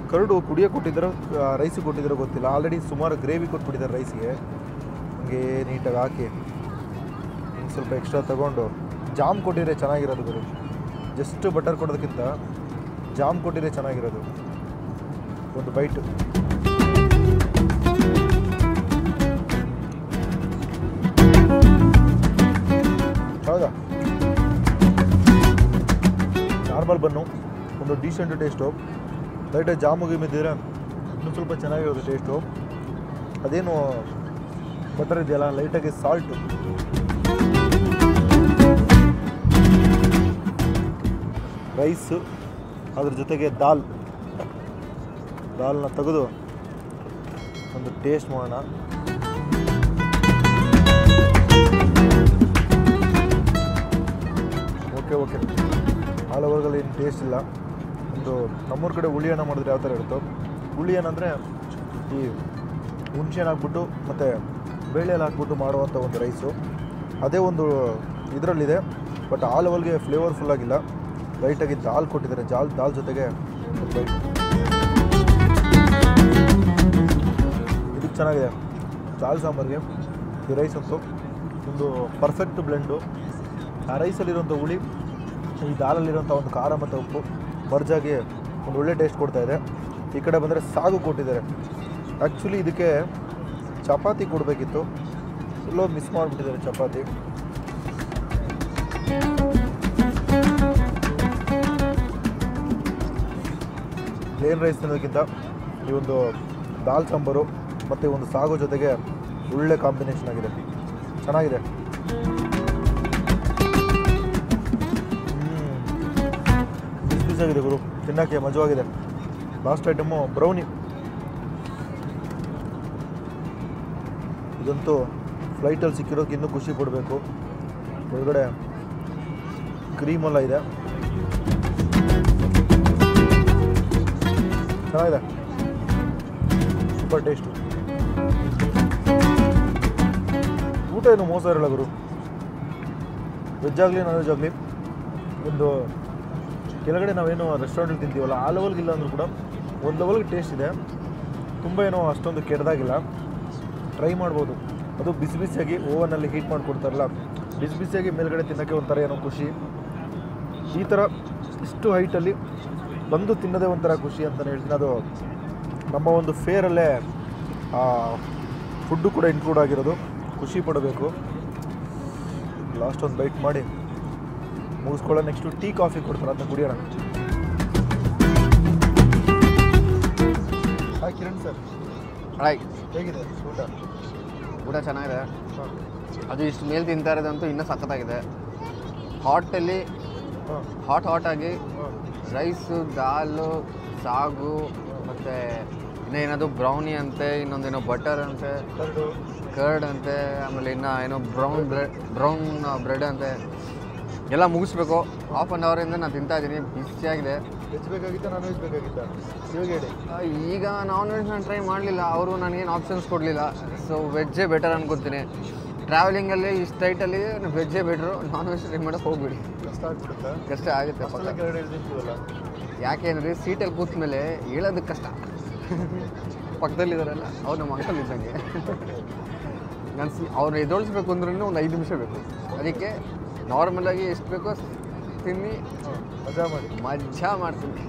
ಕರ್ಡು ಕುಡಿಯೋಕೆ ಕೊಟ್ಟಿದ್ದಾರೋ ರೈಸಿಗೆ ಕೊಟ್ಟಿದ್ದಾರೋ ಗೊತ್ತಿಲ್ಲ. ಆಲ್ರೆಡಿ ಸುಮಾರು ಗ್ರೇವಿ ಕೊಟ್ಬಿಟ್ಟಿದ್ದಾರೆ ರೈಸಿಗೆ. ಹಂಗೆ ನೀಟಾಗಿ ಹಾಕಿ ಸ್ವಲ್ಪ ಎಕ್ಸ್ಟ್ರಾ ತಗೊಂಡು ಜಾಮ್ ಕೊಟ್ಟಿದ್ರೆ ಚೆನ್ನಾಗಿರೋದು ಗುರು. ಜಸ್ಟ್ ಬಟರ್ ಕೊಡೋದಕ್ಕಿಂತ ಜಾಮ್ ಕೊಟ್ಟಿದ್ರೆ ಚೆನ್ನಾಗಿರೋದು. ಒಂದು ಬೈಟು, ಹೌದಾ? ನಾರ್ಮಲ್ ಬನ್ನು, ಒಂದು ಡೀಸೆಂಟ್ ಟೇಸ್ಟು. ಲೈಟಾಗಿ ಜಾಮು ಗಿಮ್ಮಿದ್ದಿದ್ರೆ ಇನ್ನೂ ಸ್ವಲ್ಪ ಚೆನ್ನಾಗಿರೋದು ಟೇಸ್ಟು. ಅದೇನು ಬಟರ್ ಇದೆಯಲ್ಲ, ಲೈಟಾಗಿ ಸಾಲ್ಟು. ರೈಸು, ಅದ್ರ ಜೊತೆಗೆ ದಾಲ್ನ ತೆಗೆದು ಒಂದು ಟೇಸ್ಟ್ ಮಾಡೋಣ. ಓಕೆ, ಆಲ್ ಓವರ್ಗಲ್ಲಿ ಏನು ಟೇಸ್ಟ್ ಇಲ್ಲ. ಒಂದು ನಮ್ಮೂರ ಕಡೆ ಹುಳಿ ಅನ್ನ ಮಾಡಿದ್ರೆ ಯಾವ ಥರ ಇರುತ್ತೋ, ಹುಳಿ ಏನಂದರೆ ಈ ಹುಣಸೆಹಣ್ಣು ಹಾಕ್ಬಿಟ್ಟು ಮತ್ತು ಬೇಳೆ ಎಲ್ಲ ಹಾಕ್ಬಿಟ್ಟು ಮಾಡುವಂಥ ಒಂದು ರೈಸು. ಅದೇ ಒಂದು ಇದರಲ್ಲಿದೆ. ಬಟ್ ಆಲ್ ಓವರ್ಗೆ ಫ್ಲೇವರ್ಫುಲ್ ಆಗಿಲ್ಲ. ಲೈಟಾಗಿ ದಾಲ್ ಕೊಟ್ಟಿದ್ದಾರೆ, ದಾಲ್ ಜೊತೆಗೆ ಇದಕ್ಕೆ ಚೆನ್ನಾಗಿದೆ. ದಾಲ್ ಸಾಂಬಾರಿಗೆ ಈ ರೈಸ್ ಅಂತೂ ಒಂದು ಪರ್ಫೆಕ್ಟ್ ಬ್ಲೆಂಡು. ಆ ರೈಸಲ್ಲಿರೋಂಥ ಹುಳಿ, ಈ ದಾಲಲ್ಲಿರೋಂಥ ಒಂದು ಖಾರ ಮತ್ತು ಉಪ್ಪು ಮರ್ಜಾಗಿ ಒಂದು ಒಳ್ಳೆ ಟೇಸ್ಟ್ ಕೊಡ್ತಾಯಿದೆ. ಈ ಕಡೆ ಬಂದರೆ ಸಾಗು ಕೊಟ್ಟಿದ್ದಾರೆ. ಆ್ಯಕ್ಚುಲಿ ಇದಕ್ಕೆ ಚಪಾತಿ ಕೊಡಬೇಕಿತ್ತು, ಎಲ್ಲೋ ಮಿಸ್ ಮಾಡಿಬಿಟ್ಟಿದ್ದಾರೆ ಚಪಾತಿ. ಪ್ಲೇನ್ ರೈಸ್ ತಿನ್ನೋದಕ್ಕಿಂತ ಈ ಒಂದು ದಾಲ್ ಸಾಂಬಾರು ಮತ್ತು ಒಂದು ಸಾಗು ಜೊತೆಗೆ ಒಳ್ಳೆ ಕಾಂಬಿನೇಷನ್ ಆಗಿದೆ, ಚೆನ್ನಾಗಿದೆ. ಬಿಸಿಬಿಸಿಯಾಗಿದೆ ಗುರು, ತಿನ್ನೋಕ್ಕೆ ಮಜವಾಗಿದೆ. Last item brownie. ಇದಂತೂ ಫ್ಲೈಟಲ್ಲಿ ಸಿಕ್ಕಿರೋಕ್ಕೆ ಇನ್ನೂ ಖುಷಿ ಪಡಬೇಕು. ಒಳಗಡೆ ಕ್ರೀಮೆಲ್ಲ ಇದೆ, ಚೆನ್ನಾಗಿದೆ, ಸೂಪರ್ ಟೇಸ್ಟು. ಊಟ ಏನು ಮೋಸ ಇರಲ್ಲ ಗುರು, ವೆಜ್ ಆಗಲಿ ನಾನ್ ವೆಜ್ ಆಗಲಿ. ಒಂದು ಕೆಳಗಡೆ ನಾವೇನು ರೆಸ್ಟೋರೆಂಟಲ್ಲಿ ತಿಂತೀವಲ್ಲ ಆ ಲೆವೆಲ್ಗಿಲ್ಲ ಅಂದರೂ ಕೂಡ ಒಂದು ಲೆವೆಲ್ಗೆ ಟೇಸ್ಟ್ ಇದೆ. ತುಂಬ ಏನೋ ಅಷ್ಟೊಂದು ಕೆಟ್ಟದಾಗಿಲ್ಲ, ಟ್ರೈ ಮಾಡ್ಬೋದು. ಅದು ಬಿಸಿ ಬಿಸಿಯಾಗಿ ಓವನಲ್ಲಿ ಹೀಟ್ ಮಾಡಿಕೊಡ್ತಾರಲ್ಲ, ಬಿಸಿ ಬಿಸಿಯಾಗಿ ಮೇಲ್ಗಡೆ ತಿನ್ನೋಕ್ಕೆ ಒಂಥರ ಏನೋ ಖುಷಿ. ಈ ಥರ ಇಷ್ಟು ಹೈಟಲ್ಲಿ ಬಂದು ತಿನ್ನೋದೇ ಒಂಥರ ಖುಷಿ ಅಂತಲೇ ಹೇಳ್ತೀನಿ. ಅದು ನಮ್ಮ ಒಂದು ಫೇರಲ್ಲೇ ಫುಡ್ಡು ಕೂಡ ಇನ್ಕ್ಲೂಡ್ ಆಗಿರೋದು, ಖುಷಿ ಪಡಬೇಕು. ಲಾಸ್ಟ್ ಒಂದು ಬೈಟ್ ಮಾಡಿ ಮುಗಿಸ್ಕೊಳ್ಳೋ. ನೆಕ್ಸ್ಟು ಟೀ ಕಾಫಿ ಕೊಡ್ತಾರೆ, ಅದನ್ನ ಕುಡಿಯೋಣ. Hi Kiran sir. ಹಾಯ್, ಹೇಗಿದೆ ಊಟ? ಊಟ ಚೆನ್ನಾಗಿದೆ. ಅದು ಇಷ್ಟು ಮೇಲೆ ತಿಂತಾ ಇರೋದಂತೂ ಇನ್ನೂ ಸಖತ್ತಾಗಿದೆ. ಹಾಟಲ್ಲಿ ಹಾಟಾಗಿ ರೈಸು, ದಾಲು, ಸಾಗು, ಮತ್ತು ಇನ್ನೇನದು ಬ್ರೌನಿ ಅಂತೆ, ಇನ್ನೊಂದೇನೋ ಬಟರ್ ಅಂತೆ, ಕರ್ಡ್ ಅಂತೆ, ಆಮೇಲೆ ಇನ್ನೂ ಏನೋ ಬ್ರೌನ್ ಬ್ರೆಡ್ ಅಂತೆ, ಎಲ್ಲ ಮುಗಿಸ್ಬೇಕು. ಹಾಫ್ ಆನ್ ಅವರಿಂದ ನಾನು ತಿಂತಾಯಿದ್ದೀನಿ, ಬಿಸಿಯಾಗಿದೆ. ವೆಜ್ ಬೇಕಾಗಿತ್ತ ನಾನ್ ವೆಜ್ ಬೇಕಾಗಿತ್ತ ಇವಾಗ ಹೇಳಿ. ಈಗ ನಾನ್ ವೆಜ್ ನಾನು ಟ್ರೈ ಮಾಡಲಿಲ್ಲ, ಅವರು ನನಗೇನು ಆಪ್ಷನ್ಸ್ ಕೊಡಲಿಲ್ಲ. ಸೊ ವೆಜ್ಜೇ ಬೆಟರ್ ಅನ್ಕೊತೀನಿ. ಟ್ರಾವೆಲಿಂಗಲ್ಲಿ ಇಷ್ಟು ಟೈಟಲ್ಲಿ ವೆಜ್ಜೇ ಬೆಟ್ರು, ನಾನ್ ವೆಜ್ ಟ್ರೈ ಮಾಡೋಕ್ಕೆ ಹೋಗ್ಬಿಡಿ, ಕಷ್ಟ ಆಗ್ಬಿಡುತ್ತಾ? ಕಷ್ಟ ಆಗುತ್ತೆ. ಕೆಳಗಡೆ ಇಳ್ದಿರ್ತೀವಲ್ಲ, ಯಾಕೆಂದರೆ ಸೀಟಲ್ಲಿ ಕೂತ ಮೇಲೆ ಹೇಳೋದಕ್ಕೆ ಕಷ್ಟ. ಪಕ್ಕದಲ್ಲಿದ್ದಾರಲ್ಲ ಅವ್ರು ನಮ್ಮ ಅಂಕಲ್ ಇದ್ದಂಗೆ. ನಾನು ಅವ್ರನ್ನ ಎದುರಿಸ್ಬೇಕು ಅಂದ್ರೂ ಒಂದು 5 ನಿಮಿಷ ಬೇಕು. ಅದಕ್ಕೆ ನಾರ್ಮಲಾಗಿ ಎಷ್ಟು ಬೇಕೋ ತಿನ್ನಿ ಮಜಾ ಮಾಡ್ತೀನಿ.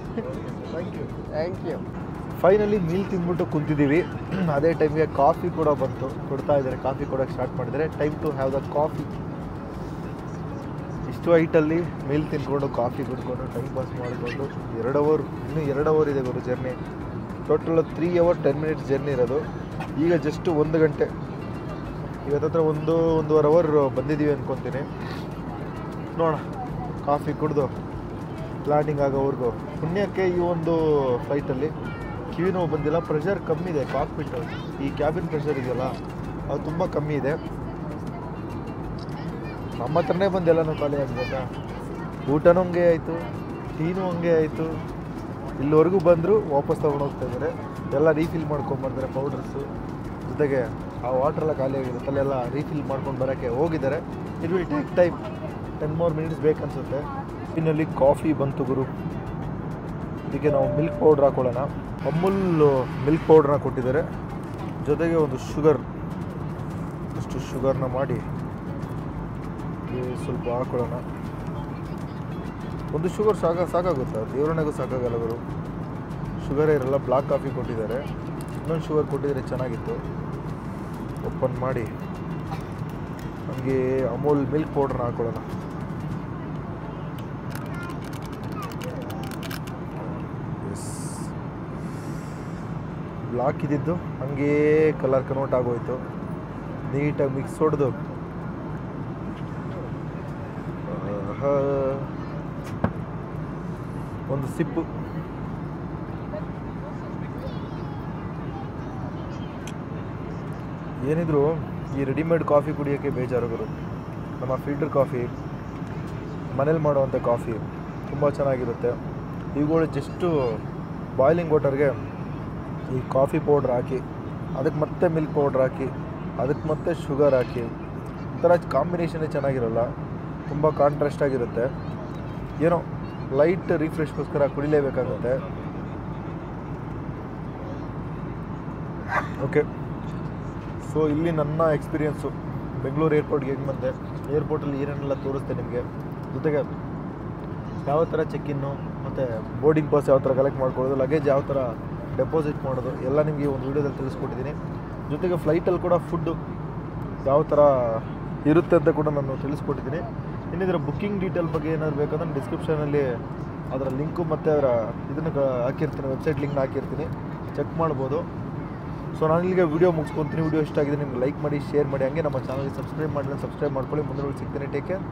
Thank you. ಫೈನಲಿ ಮೀಲ್ ತಿಂದ್ಬಿಟ್ಟು ಕುಂತಿದ್ದೀವಿ. ಅದೇ ಟೈಮ್ಗೆ ಕಾಫಿ ಕೂಡ ಬಂತು, ಕೊಡ್ತಾ ಇದ್ದಾರೆ. ಕಾಫಿ ಕೊಡೋಕ್ಕೆ ಸ್ಟಾರ್ಟ್ ಮಾಡಿದರೆ time to have the coffee. ಇಷ್ಟು ಹೈಟಲ್ಲಿ ಮೀಲ್ ತಿಂದ್ಕೊಂಡು ಕಾಫಿ ಕುಡ್ಕೊಂಡು ಟೈಮ್ ಪಾಸ್ ಮಾಡಿಕೊಂಡು 2 ಅವರ್, ಇನ್ನೂ 2 ಅವರ್ ಇದೆ ಗುರು journey. Total 3 hour 10 minutes journey ಇರೋದು. ಈಗ ಜಸ್ಟ್ 1 ಗಂಟೆ, ಇವತ್ತತ್ರ 1.5 ಅವರ್ ಬಂದಿದ್ದೀವಿ ಅಂದ್ಕೊತೀನಿ. ನೋಡೋಣ, ಕಾಫಿ ಕುಡಿದು ಲ್ಯಾಂಡಿಂಗ್ ಆಗೋವರೆಗೂ. ಪುಣ್ಯಕ್ಕೆ ಈ ಒಂದು ಫ್ಲೈಟಲ್ಲಿ ಕಿವಿ ನೋವು ಬಂದಿಲ್ಲ, ಪ್ರೆಷರ್ ಕಮ್ಮಿ ಇದೆ. ಕಾಕ್ಪಿಟ್ಟು ಈ ಕ್ಯಾಬಿನ್ ಪ್ರೆಷರ್ ಇದೆಯಲ್ಲ ಅದು ತುಂಬ ಕಮ್ಮಿ ಇದೆ. ನಮ್ಮ ಹತ್ರನೇ ಬಂದು ಎಲ್ಲನೂ ಖಾಲಿ ಆಗ್ಬೋದಾ. ಊಟನೂ ಹಂಗೆ ಆಯಿತು, ಟೀನೂ ಹಂಗೆ ಆಯಿತು. ಇಲ್ಲಿವರೆಗೂ ಬಂದರೂ ವಾಪಸ್ ತೊಗೊಂಡು ಹೋಗ್ತಾ ಇದ್ದಾರೆ. ಎಲ್ಲ ರೀಫಿಲ್ ಮಾಡ್ಕೊಂಬರ್ತಾರೆ ಪೌಡರ್ಸು, ಜೊತೆಗೆ ಆ ವಾಟ್ರೆಲ್ಲ ಖಾಲಿ ಆಗಿರುತ್ತಲ್ಲ ಎಲ್ಲ ರೀಫಿಲ್ ಮಾಡ್ಕೊಂಡು ಬರೋಕ್ಕೆ ಹೋಗಿದ್ದಾರೆ. It will take time, 10 more minutes ಬೇಕನ್ಸುತ್ತೆ. ಇನ್ನಲ್ಲಿ ಕಾಫಿ ಬಂತು ಗುರು. ಇದಕ್ಕೆ ನಾವು ಮಿಲ್ಕ್ ಪೌಡ್ರ್ ಹಾಕೊಳ್ಳೋಣ. ಅಮೂಲ್ ಮಿಲ್ಕ್ ಪೌಡ್ರನ್ನ ಕೊಟ್ಟಿದ್ದಾರೆ, ಜೊತೆಗೆ ಒಂದು ಶುಗರ್, ಅಷ್ಟು ಶುಗರ್ನ ಮಾಡಿ ಸ್ವಲ್ಪ ಹಾಕೊಳ್ಳೋಣ. ಒಂದು ಶುಗರ್ ಸಾಕಾಗುತ್ತಾ? ದೇವರನೆಗೂ ಸಾಕಾಗಲ್ಲ ಗುರು, ಶುಗರೇ ಇರಲ್ಲ. ಬ್ಲಾಕ್ ಕಾಫಿ ಕೊಟ್ಟಿದ್ದಾರೆ, ಇನ್ನೊಂದು ಶುಗರ್ ಕೊಟ್ಟಿದ್ದಾರೆ, ಚೆನ್ನಾಗಿತ್ತು. ಓಪನ್ ಮಾಡಿ ನಮಗೆ ಅಮೂಲ್ ಮಿಲ್ಕ್ ಪೌಡ್ರನ್ನ ಹಾಕೊಳ್ಳೋಣ. ಬ್ಲಾಕ್ ಇದ್ದಿದ್ದು ಹಂಗೇ ಕಲರ್ ಕನ್ವರ್ಟ್ ಆಗೋಯ್ತು. ನೀಟಾಗಿ ಮಿಕ್ಸ್ ಹೊಡೆದು ಒಂದು ಸಿಪ್ಪು. ಏನಿದ್ರು ಈ ರೆಡಿಮೇಡ್ ಕಾಫಿ ಕುಡಿಯೋಕ್ಕೆ ಬೇಜಾರುಗಳು. ನಮ್ಮ ಫಿಲ್ಟರ್ ಕಾಫಿ, ಮನೇಲಿ ಮಾಡುವಂಥ ಕಾಫಿ ತುಂಬ ಚೆನ್ನಾಗಿರುತ್ತೆ. ಇವುಗಳು ಜಸ್ಟು ಬಾಯ್ಲಿಂಗ್ ವಾಟರ್ಗೆ ಈ ಕಾಫಿ ಪೌಡ್ರ್ ಹಾಕಿ, ಅದಕ್ಕೆ ಮತ್ತೆ ಮಿಲ್ಕ್ ಪೌಡ್ರ್ ಹಾಕಿ, ಅದಕ್ಕೆ ಮತ್ತೆ ಶುಗರ್ ಹಾಕಿ, ಒಂಥರ ಕಾಂಬಿನೇಷನ್ನೇ ಚೆನ್ನಾಗಿರೋಲ್ಲ. ತುಂಬ ಕಾಂಟ್ರಾಸ್ಟ್ ಆಗಿರುತ್ತೆ. ಏನೋ ಲೈಟ್ ರಿಫ್ರೆಶ್ಗೋಸ್ಕರ ಕುಡಿಲೇಬೇಕಾಗುತ್ತೆ. ಓಕೆ, ಸೊ ಇಲ್ಲಿ ನನ್ನ ಎಕ್ಸ್ಪೀರಿಯೆನ್ಸು ಬೆಂಗಳೂರು ಏರ್ಪೋರ್ಟ್ಗೆ ಹೆಂಗೆ ಬಂದೆ, ಏರ್ಪೋರ್ಟಲ್ಲಿ ಏನೇನೆಲ್ಲ ತೋರಿಸ್ತೆ ನಿಮಗೆ, ಜೊತೆಗೆ ಯಾವ ಥರ ಚೆಕ್-ಇನ್ನು ಮತ್ತು ಬೋರ್ಡಿಂಗ್ ಪಾಸ್ ಯಾವ ಥರ ಕಲೆಕ್ಟ್ ಮಾಡ್ಕೊಳ್ಳೋದು, ಲಗೇಜ್ ಯಾವ ಥರ ಡೆಪಾಸಿಟ್ ಮಾಡೋದು ಎಲ್ಲ ನಿಮಗೆ ಒಂದು ವೀಡಿಯೋದಲ್ಲಿ ತಿಳಿಸ್ಕೊಟ್ಟಿದ್ದೀನಿ. ಜೊತೆಗೆ ಫ್ಲೈಟಲ್ಲಿ ಕೂಡ ಫುಡ್ಡು ಯಾವ ಥರ ಇರುತ್ತೆ ಅಂತ ಕೂಡ ನಾನು ತಿಳಿಸ್ಕೊಟ್ಟಿದ್ದೀನಿ. ಇನ್ನಿದರ ಬುಕ್ಕಿಂಗ್ ಡೀಟೇಲ್ ಬಗ್ಗೆ ಏನಾದ್ರು ಬೇಕಂದ್ರೆ ಡಿಸ್ಕ್ರಿಪ್ಷನಲ್ಲಿ ಅದರ ಲಿಂಕು ಮತ್ತು ಅದರ ಇದನ್ನು ಹಾಕಿರ್ತೀನಿ, ವೆಬ್ಸೈಟ್ ಲಿಂಕ್ನ ಹಾಕಿರ್ತೀನಿ, ಚೆಕ್ ಮಾಡ್ಬೋದು. ಸೊ ನಾನು ಇಲ್ಲಿಗೆ ವೀಡಿಯೋ ಮುಗಿಸ್ಕೊತೀನಿ. ವೀಡಿಯೋ ಇಷ್ಟ ಆಗಿದೆ ನಿಮ್ಗೆ ಲೈಕ್ ಮಾಡಿ, ಶೇರ್ ಮಾಡಿ, ಹಂಗೆ ನಮ್ಮ ಚಾನಲ್ಗೆ ಸಬ್ಸ್ಕ್ರೈಬ್ ಮಾಡಲಿ, ಸಬ್ಸ್ಕ್ರೈಬ್ ಮಾಡ್ಕೊಳ್ಳಿ. ಮುಂದೆ ಸಿಗ್ತೀನಿ. Take care.